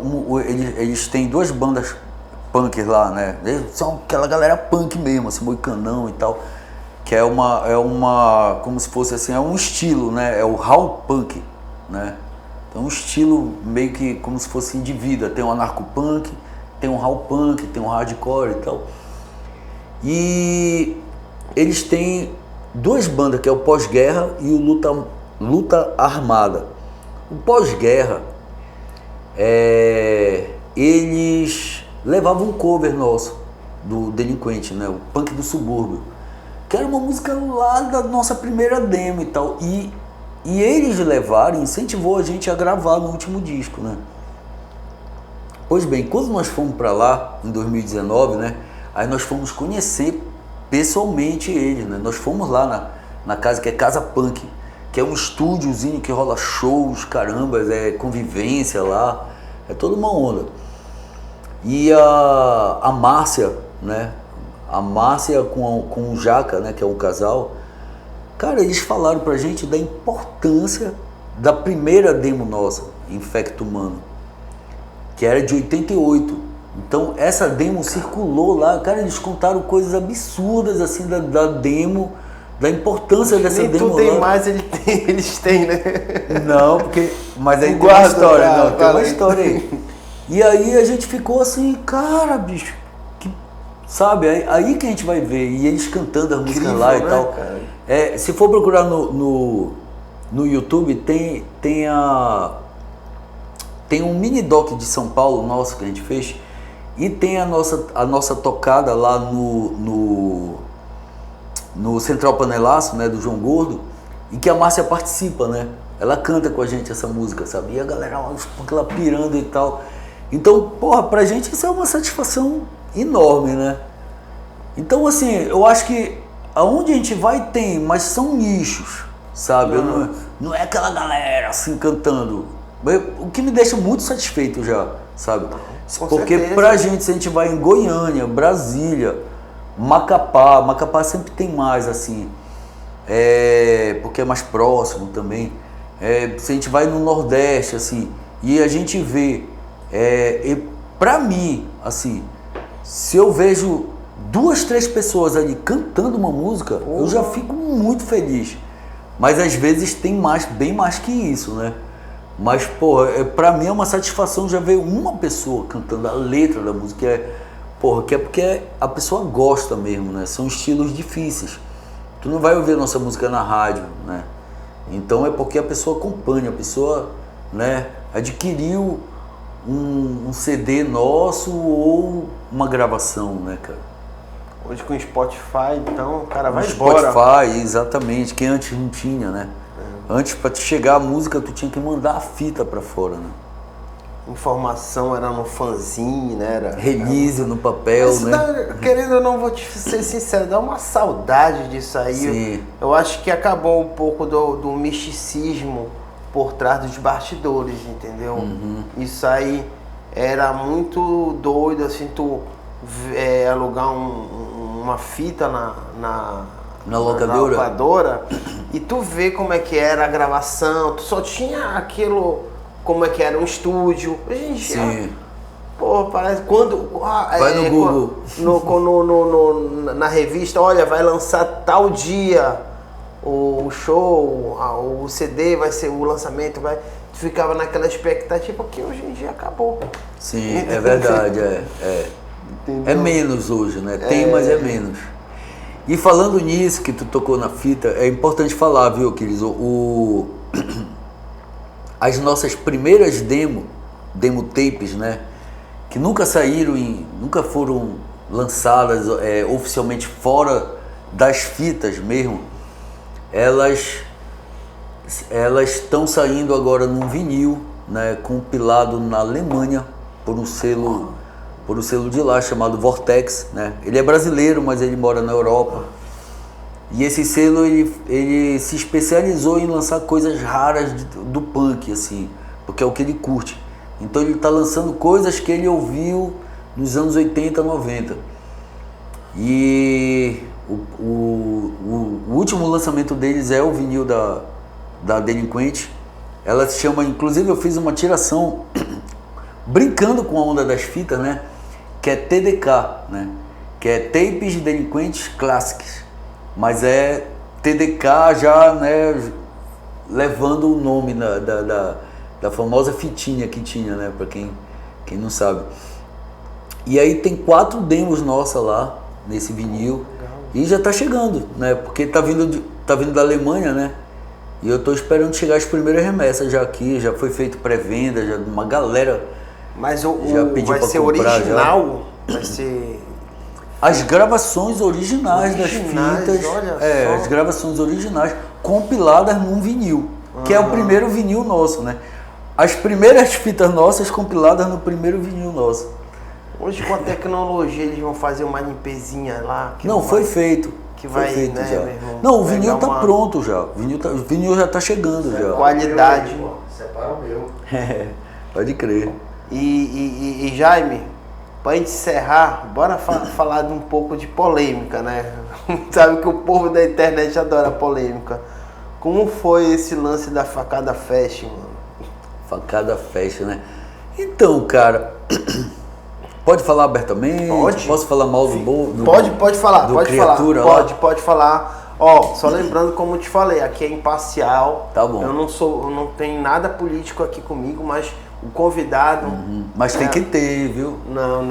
Speaker 2: Eles têm duas bandas punk lá, né? Eles são aquela galera punk mesmo, assim, moicanão e tal, que é uma como se fosse assim, é um estilo, né? É o raw punk, né? Então um estilo meio que como se fosse de vida. Tem o anarco punk, tem o raw punk, tem o hardcore e tal. E eles têm duas bandas, que é o Pós-Guerra e o Luta Armada. O Pós-Guerra, eles levavam um cover nosso, do Delinquente, né? O Punk do Subúrbio, que era uma música lá da nossa primeira demo e tal. E eles levaram, incentivou a gente a gravar no último disco, né? Pois bem, quando nós fomos para lá, em 2019, né? Aí nós fomos conhecer pessoalmente eles, né? Nós fomos lá na casa, que é Casa Punk, que é um estúdiozinho que rola shows, caramba, convivência lá, é toda uma onda. E a Márcia, né? A Márcia com o Jaca, né? Que é um casal. Cara, eles falaram pra gente da importância da primeira demo nossa, Infecto Humano, que era de 88. Então essa demo circulou lá, cara, eles contaram coisas absurdas assim da demo, da importância dessa
Speaker 1: nem
Speaker 2: demo.
Speaker 1: Tu tem lá. Mais, eles têm, né?
Speaker 2: Não, mas aí tem uma história, cara, não, tem uma história aí. E aí a gente ficou assim, cara, bicho, sabe, aí que a gente vai ver, e eles cantando as músicas lá, né, e tal. Cara? Se for procurar no YouTube, tem um mini doc de São Paulo nosso que a gente fez, e tem a nossa tocada lá no Central Panelaço, né, do João Gordo, e que a Márcia participa, né? Ela canta com a gente essa música, sabe? E a galera lá pirando e tal. Então, porra, pra gente isso é uma satisfação enorme, né? Então, assim, eu acho que aonde a gente vai tem, mas são nichos, sabe? Não é aquela galera assim cantando. O que me deixa muito satisfeito já, sabe? Porque certeza. Pra gente, se a gente vai em Goiânia, Brasília, Macapá sempre tem mais, assim, porque é mais próximo também. Se a gente vai no Nordeste, assim, e a gente vê, pra mim, assim, se eu vejo 2, 3 pessoas ali cantando uma música, eu já fico muito feliz. Mas às vezes tem bem mais que isso, né? Mas, porra, pra mim é uma satisfação já ver uma pessoa cantando a letra da música, que é porque a pessoa gosta mesmo, né? São estilos difíceis. Tu não vai ouvir a nossa música na rádio, né? Então é porque a pessoa acompanha, a pessoa, né, adquiriu um CD nosso ou uma gravação, né, cara?
Speaker 1: Hoje com o Spotify, então o cara vai embora.
Speaker 2: Spotify, exatamente, que antes não tinha, né? Antes, pra te chegar a música, tu tinha que mandar a fita pra fora, né?
Speaker 1: Informação era no fanzine, né? Era
Speaker 2: release no papel,
Speaker 1: mas,
Speaker 2: né?
Speaker 1: Querendo ou não, vou te ser sincero, dá uma saudade disso aí.
Speaker 2: Sim.
Speaker 1: Eu acho que acabou um pouco do misticismo por trás dos bastidores, entendeu?
Speaker 2: Uhum.
Speaker 1: Isso aí era muito doido, assim, tu alugar uma fita na locadora e tu vê como é que era a gravação, tu só tinha aquilo, como é que era um estúdio. Hoje em dia, pô, parece quando
Speaker 2: vai no
Speaker 1: Google na revista, olha, vai lançar tal dia o show, o CD vai ser o lançamento, tu ficava naquela expectativa que hoje em dia acabou.
Speaker 2: Sim, é verdade, é menos hoje, né? Tem, mas é menos. E falando nisso, que tu tocou na fita, é importante falar, viu, Aquiles? As nossas primeiras demo tapes, né? Que nunca saíram, nunca foram lançadas oficialmente fora das fitas mesmo, elas estão saindo agora num vinil, né? Compilado na Alemanha por um selo de lá chamado Vortex, né? Ele é brasileiro, mas ele mora na Europa. E esse selo ele se especializou em lançar coisas raras do punk, assim, porque é o que ele curte. Então ele está lançando coisas que ele ouviu nos anos 80, 90. E o último lançamento deles é o vinil da Delinquente. Ela se chama, inclusive eu fiz uma tiração brincando com a onda das fitas, né? Que é TDK, né? Que é Tapes de Delinquentes Classics, mas é TDK já, né? Levando o nome da famosa fitinha que tinha, né? Para quem não sabe. E aí tem 4 demos nossas lá, nesse vinil. E já tá chegando, né? Porque tá vindo da Alemanha, né? E eu tô esperando chegar as primeiras remessas já aqui, já foi feito pré-venda, já uma galera.
Speaker 1: Mas
Speaker 2: já pediu
Speaker 1: vai
Speaker 2: pra
Speaker 1: ser
Speaker 2: comprar,
Speaker 1: original? Já. Vai ser...
Speaker 2: As gravações originais das fitas,
Speaker 1: olha só.
Speaker 2: as gravações originais compiladas num vinil, que é o primeiro vinil nosso, né? As primeiras fitas nossas compiladas no primeiro vinil nosso.
Speaker 1: Hoje com a tecnologia eles vão fazer uma limpezinha lá.
Speaker 2: Não, foi feito.
Speaker 1: Que
Speaker 2: foi
Speaker 1: vai,
Speaker 2: feito
Speaker 1: né,
Speaker 2: já.
Speaker 1: meu irmão?
Speaker 2: Não, o vinil tá pronto já. O vinil já tá chegando já.
Speaker 1: Qualidade.
Speaker 3: Separa o meu.
Speaker 2: Pode crer.
Speaker 1: E Jaime, pra gente encerrar, bora falar de um pouco de polêmica, né? Sabe que o povo da internet adora polêmica. Como foi esse lance da Facada Fest, mano?
Speaker 2: Facada Fest, né? Então, cara, pode falar abertamente?
Speaker 1: Pode.
Speaker 2: Posso falar mal do
Speaker 1: Pode falar,
Speaker 2: do
Speaker 1: pode
Speaker 2: criatura
Speaker 1: falar.
Speaker 2: lá?
Speaker 1: Pode falar. Ó, só lembrando, como eu te falei, aqui é imparcial.
Speaker 2: Tá bom.
Speaker 1: Eu não tenho nada político aqui comigo, mas o convidado...
Speaker 2: Mas tem que ter, viu?
Speaker 1: Não,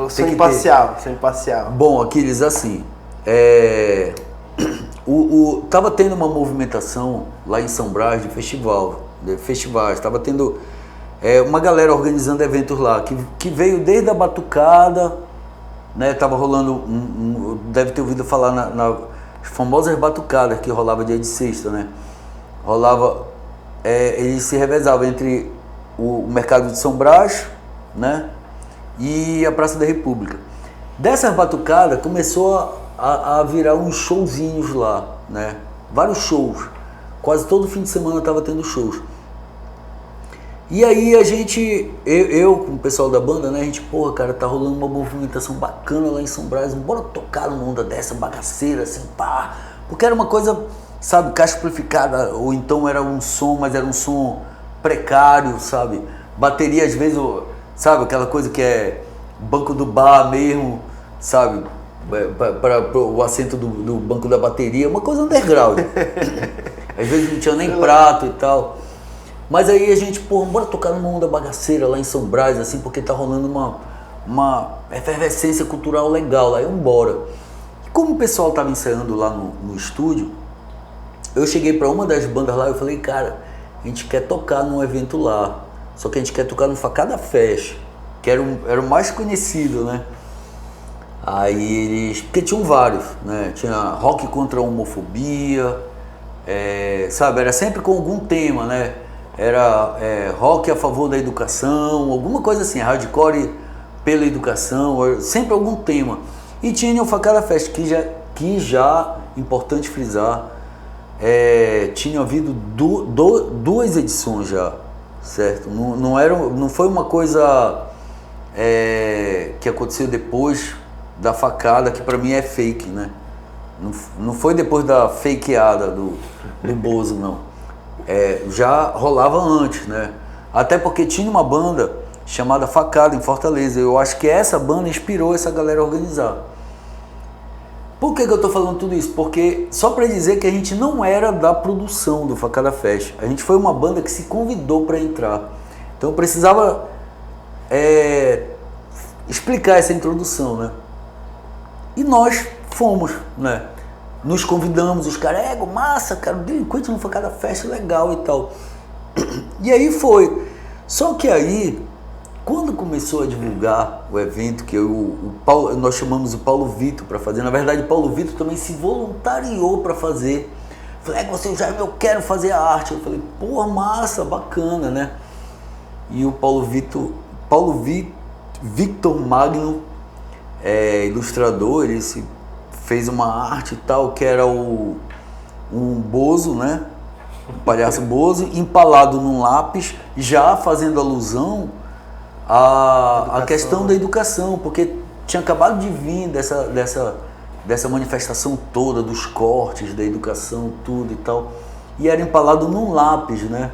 Speaker 1: eu sou
Speaker 2: Tem que
Speaker 1: imparcial, sou imparcial.
Speaker 2: Bom, Aquiles, assim, tava tendo uma movimentação lá em São Brás de festivais, tava tendo uma galera organizando eventos lá, que veio desde a batucada, né, tava rolando, deve ter ouvido falar nas famosas batucadas que rolava dia de sexta, né, eles se revezavam entre o mercado de São Brás, né, e a Praça da República. Dessas batucadas começou a virar uns showzinhos lá, né? Vários shows. Quase todo fim de semana tava tendo shows. E aí eu com o pessoal da banda, né? A gente, porra, cara, tá rolando uma movimentação bacana lá em São Brás. Bora tocar numa onda dessa, bagaceira, assim, pá. Porque era uma coisa, sabe, caixa amplificada, ou então era um som, mas era um som precário, sabe? Bateria, às vezes, sabe, aquela coisa que é banco do bar mesmo, sabe? Para o assento do banco da bateria, uma coisa underground. Às vezes não tinha nem prato e tal. Mas aí a gente, pô, bora tocar numa onda bagaceira lá em São Brás, assim, porque tá rolando uma efervescência cultural legal lá, bora. E como o pessoal tava ensaiando lá no estúdio, eu cheguei para uma das bandas lá e eu falei, cara, a gente quer tocar num evento lá, só que a gente quer tocar no Facada Fest, que era o mais conhecido, né? Aí porque tinham vários, né? Tinha rock contra a homofobia, sabe? Era sempre com algum tema, né? Era rock a favor da educação, alguma coisa assim, hardcore pela educação, sempre algum tema. E tinha o Facada Fest, que já importante frisar, tinha havido duas edições já, certo? Não foi uma coisa que aconteceu depois da facada, que pra mim é fake, né? Não foi depois da fakeada do Bozo, não. Já rolava antes, né? Até porque tinha uma banda chamada Facada em Fortaleza. Eu acho que essa banda inspirou essa galera a organizar. Por que eu tô falando tudo isso? Porque só pra dizer que a gente não era da produção do Facada Fest. A gente foi uma banda que se convidou pra entrar. Então eu precisava explicar essa introdução, né? E nós fomos, né? Nos convidamos, os caras, massa, cara, o Delinquente no Facada Fest, legal e tal. E aí foi. Só que aí, quando começou a divulgar o evento, que nós chamamos o Paulo Vitor para fazer, na verdade o Paulo Vitor também se voluntariou para fazer. Falei, eu quero fazer a arte. Eu falei, porra, massa, bacana, né? E o Victor Magno, ilustrador, ele fez uma arte e tal, que era um Bozo, né? Um palhaço Bozo, empalado num lápis, já fazendo alusão à questão da educação, porque tinha acabado de vir dessa manifestação toda, dos cortes da educação, tudo e tal, e era empalado num lápis, né?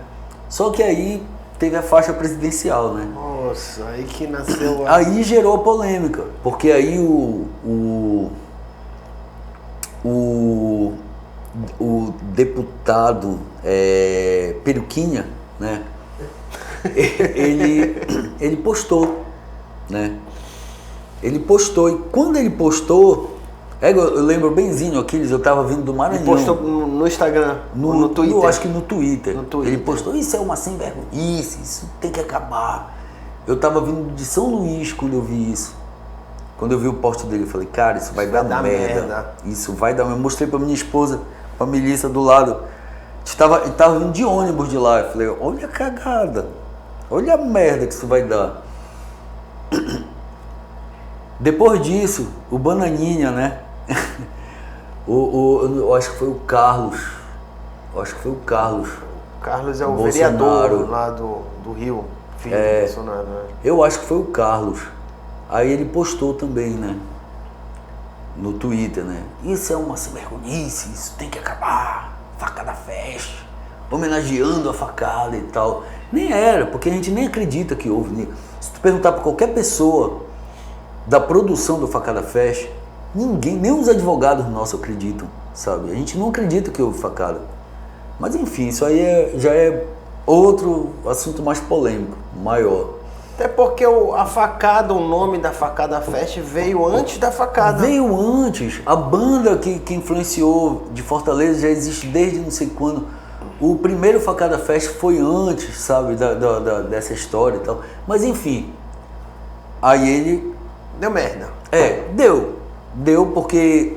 Speaker 2: Só que aí teve a faixa presidencial, né?
Speaker 1: Nossa, aí que nasceu
Speaker 2: Aí gerou a polêmica, porque aí o deputado Peruquinha, né? ele postou, né? Ele postou, e quando ele postou, eu lembro benzinho, Aquiles, eu tava vindo do Maranhão.
Speaker 1: Ele postou no Instagram, no Twitter?
Speaker 2: Eu acho que no Twitter.
Speaker 1: No
Speaker 2: Ele postou, isso é uma sem vergonhice, isso tem que acabar. Eu tava vindo de São Luís quando eu vi isso. Quando eu vi o post dele, eu falei, cara, isso vai dar merda. Isso vai dar merda. Eu mostrei pra minha esposa, pra Melissa do lado. Ele tava vindo de ônibus de lá. Eu falei, olha a cagada. Olha a merda que isso vai dar. Depois disso, o Bananinha, né? Eu acho que foi o Carlos.
Speaker 1: Carlos é o
Speaker 2: Bolsonaro.
Speaker 1: vereador lá do Rio, filho do Bolsonaro, né?
Speaker 2: Eu acho que foi o Carlos. Aí ele postou também, né? No Twitter, né? Isso é uma sem-vergonhice, isso tem que acabar. Facada Fest. Homenageando a facada e tal. Nem era, porque a gente nem acredita que houve. Se tu perguntar para qualquer pessoa da produção do Facada Fest, ninguém, nem os advogados nossos acreditam, sabe? A gente não acredita que houve facada. Mas enfim, isso aí já é outro assunto mais polêmico, maior.
Speaker 1: Até porque a facada, o nome da Facada Fest veio antes da facada.
Speaker 2: Veio antes. A banda que influenciou de Fortaleza já existe desde não sei quando. O primeiro Facada Fest foi antes, sabe, dessa história e tal. Mas enfim, aí ele...
Speaker 1: Deu merda.
Speaker 2: Deu porque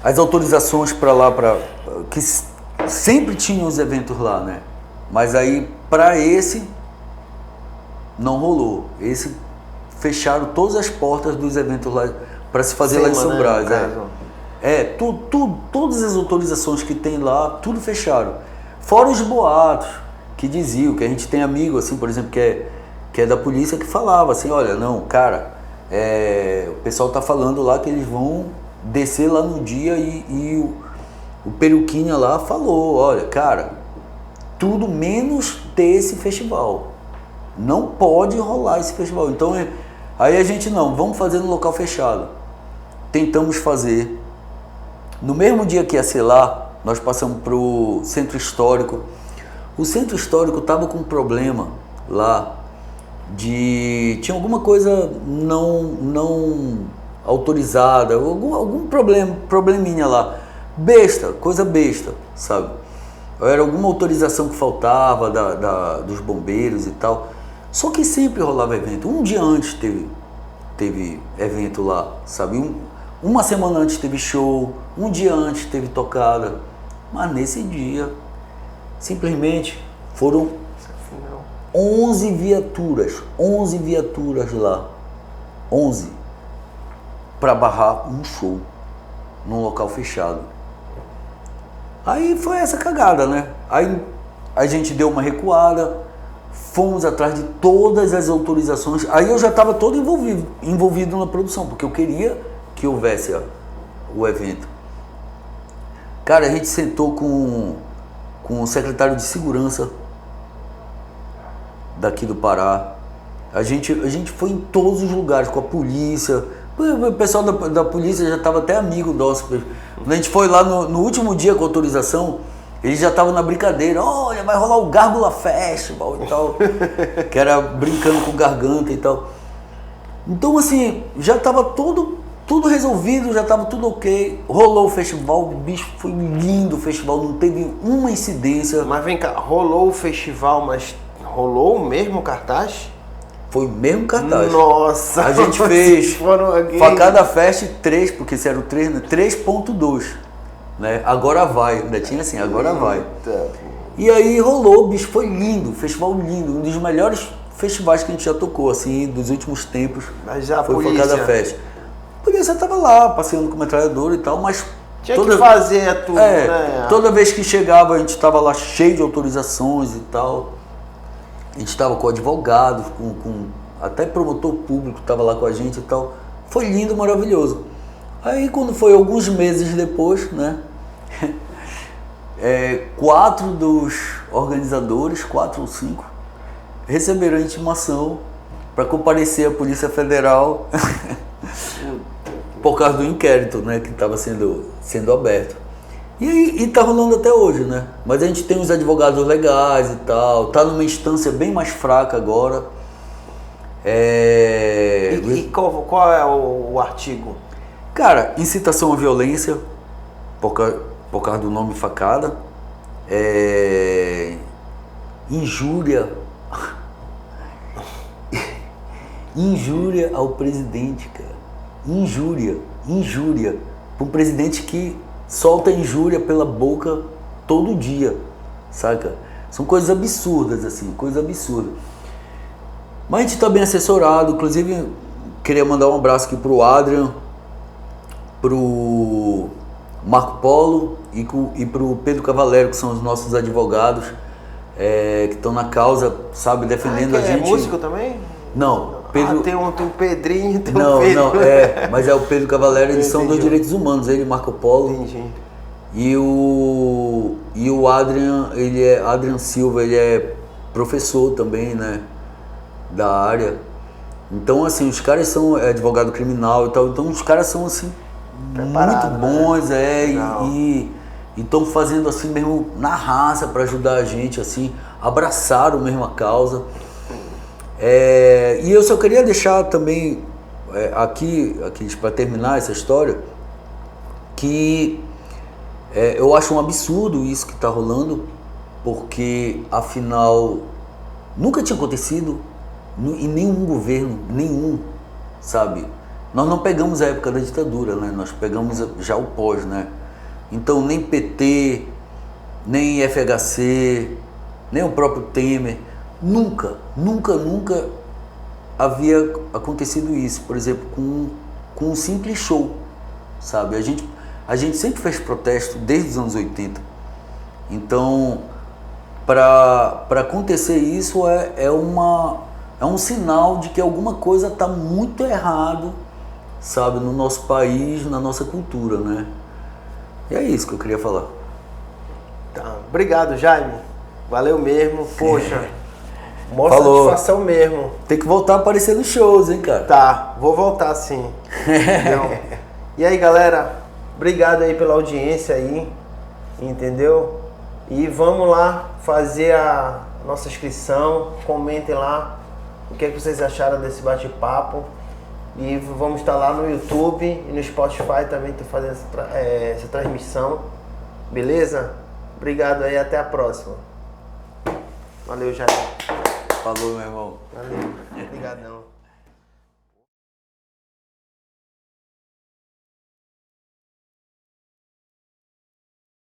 Speaker 2: as autorizações para lá, que sempre tinham os eventos lá, né? Mas aí, para esse, não rolou. Esse, fecharam todas as portas dos eventos lá, para se fazer lá em São Brás. Todas as autorizações que tem lá, tudo fecharam. Fora os boatos que diziam, que a gente tem amigo, assim, por exemplo, que é da polícia, que falava assim, olha, não, cara, o pessoal tá falando lá que eles vão descer lá no dia e o Peruquinha lá falou, olha, cara, tudo menos ter esse festival. Não pode rolar esse festival. Então, aí a gente vamos fazer no local fechado. Tentamos fazer. No mesmo dia que ia ser lá, nós passamos pro Centro Histórico. O Centro Histórico estava com um problema lá tinha alguma coisa não autorizada, algum probleminha lá. Coisa besta, sabe? Era alguma autorização que faltava dos bombeiros e tal. Só que sempre rolava evento. Um dia antes teve evento lá, sabe? Uma semana antes teve show, um dia antes teve tocada. Mas nesse dia, simplesmente foram 11 viaturas lá. 11 para barrar um show num local fechado. Aí foi essa cagada, né? Aí a gente deu uma recuada, fomos atrás de todas as autorizações. Aí eu já estava todo envolvido na produção, porque eu queria que houvesse o evento. Cara, a gente sentou com o secretário de segurança daqui do Pará. A gente foi em todos os lugares, com a polícia. O pessoal da polícia já estava até amigo nosso. Quando a gente foi lá no último dia com a autorização, eles já estavam na brincadeira. Olha, vai rolar o Gárgula Festival e tal. Que era brincando com garganta e tal. Então, assim, já estava tudo resolvido, já estava tudo ok. Rolou o festival, o bicho foi lindo o festival, não teve uma incidência.
Speaker 1: Mas vem cá, rolou o festival, mas rolou o mesmo cartaz?
Speaker 2: Foi o mesmo cartaz.
Speaker 1: Nossa!
Speaker 2: A gente fez Facada Fest 3, porque esse era o 3, né? 3.2. Né? Agora vai, ainda tinha assim, agora vai. E aí rolou, bicho, foi lindo, festival lindo, um dos melhores festivais que a gente já tocou, assim, dos últimos tempos.
Speaker 1: Mas já
Speaker 2: foi Facada Fest. A polícia tava lá, passeando com metralhadora e tal, mas...
Speaker 1: Tinha que fazer tudo, né?
Speaker 2: Toda vez que chegava, a gente tava lá cheio de autorizações e tal. A gente estava com advogados, com até promotor público estava lá com a gente e tal. Foi lindo, maravilhoso. Aí quando foi alguns meses depois, né? 4 dos organizadores, 4 ou 5, receberam a intimação para comparecer à Polícia Federal por causa do inquérito, né? Que estava sendo aberto. E tá rolando até hoje, né? Mas a gente tem os advogados legais e tal, tá numa instância bem mais fraca agora.
Speaker 1: E qual é o artigo?
Speaker 2: Cara, incitação à violência, por causa do nome facada, injúria, injúria ao presidente, cara, injúria, para um presidente que solta injúria pela boca todo dia, saca? São coisas absurdas, assim, coisas absurdas. Mas a gente tá bem assessorado, inclusive queria mandar um abraço aqui pro Adrian, pro Marco Polo e pro Pedro Cavalero, que são os nossos advogados, que estão na causa, sabe, defendendo a gente.
Speaker 1: É músico também?
Speaker 2: Não, Pedro...
Speaker 1: tem o Pedrinho, tem
Speaker 2: não,
Speaker 1: o Pedro.
Speaker 2: Não, mas é o Pedro Cavalero, eles são dos direitos humanos, ele e Marco Polo.
Speaker 1: Entendi.
Speaker 2: E o Adrian, Adrian Silva, ele é professor também, né, da área. Então, assim, os caras são advogado criminal e tal, então os caras são, assim, muito bons,
Speaker 1: né?
Speaker 2: E estão fazendo, assim, mesmo na raça para ajudar a gente, assim, abraçaram mesmo a causa. E eu só queria deixar também aqui para terminar essa história, que eu acho um absurdo isso que está rolando, porque afinal nunca tinha acontecido em nenhum governo, sabe? Nós não pegamos a época da ditadura, né? Nós pegamos já o pós, né? Então nem PT, nem FHC, nem o próprio Temer, nunca havia acontecido isso, por exemplo, com um simples show, sabe? A gente sempre fez protesto desde os anos 80. Então, para acontecer isso é um sinal de que alguma coisa está muito errado, sabe, no nosso país, na nossa cultura, né? E é isso que eu queria falar.
Speaker 1: Tá. Obrigado, Jaime. Valeu mesmo. Poxa, maior
Speaker 2: Falou.
Speaker 1: satisfação mesmo.
Speaker 2: Tem que voltar a aparecer nos shows, hein, cara?
Speaker 1: Tá, vou voltar sim. Então, e aí, galera, obrigado aí pela audiência aí, entendeu? E vamos lá fazer a nossa inscrição, comentem lá o que é que vocês acharam desse bate-papo. E vamos estar lá no YouTube e no Spotify também, tô fazendo essa transmissão. Beleza? Obrigado aí, até a próxima. Valeu, Jair.
Speaker 2: Falou, meu irmão.
Speaker 1: Valeu. Obrigadão.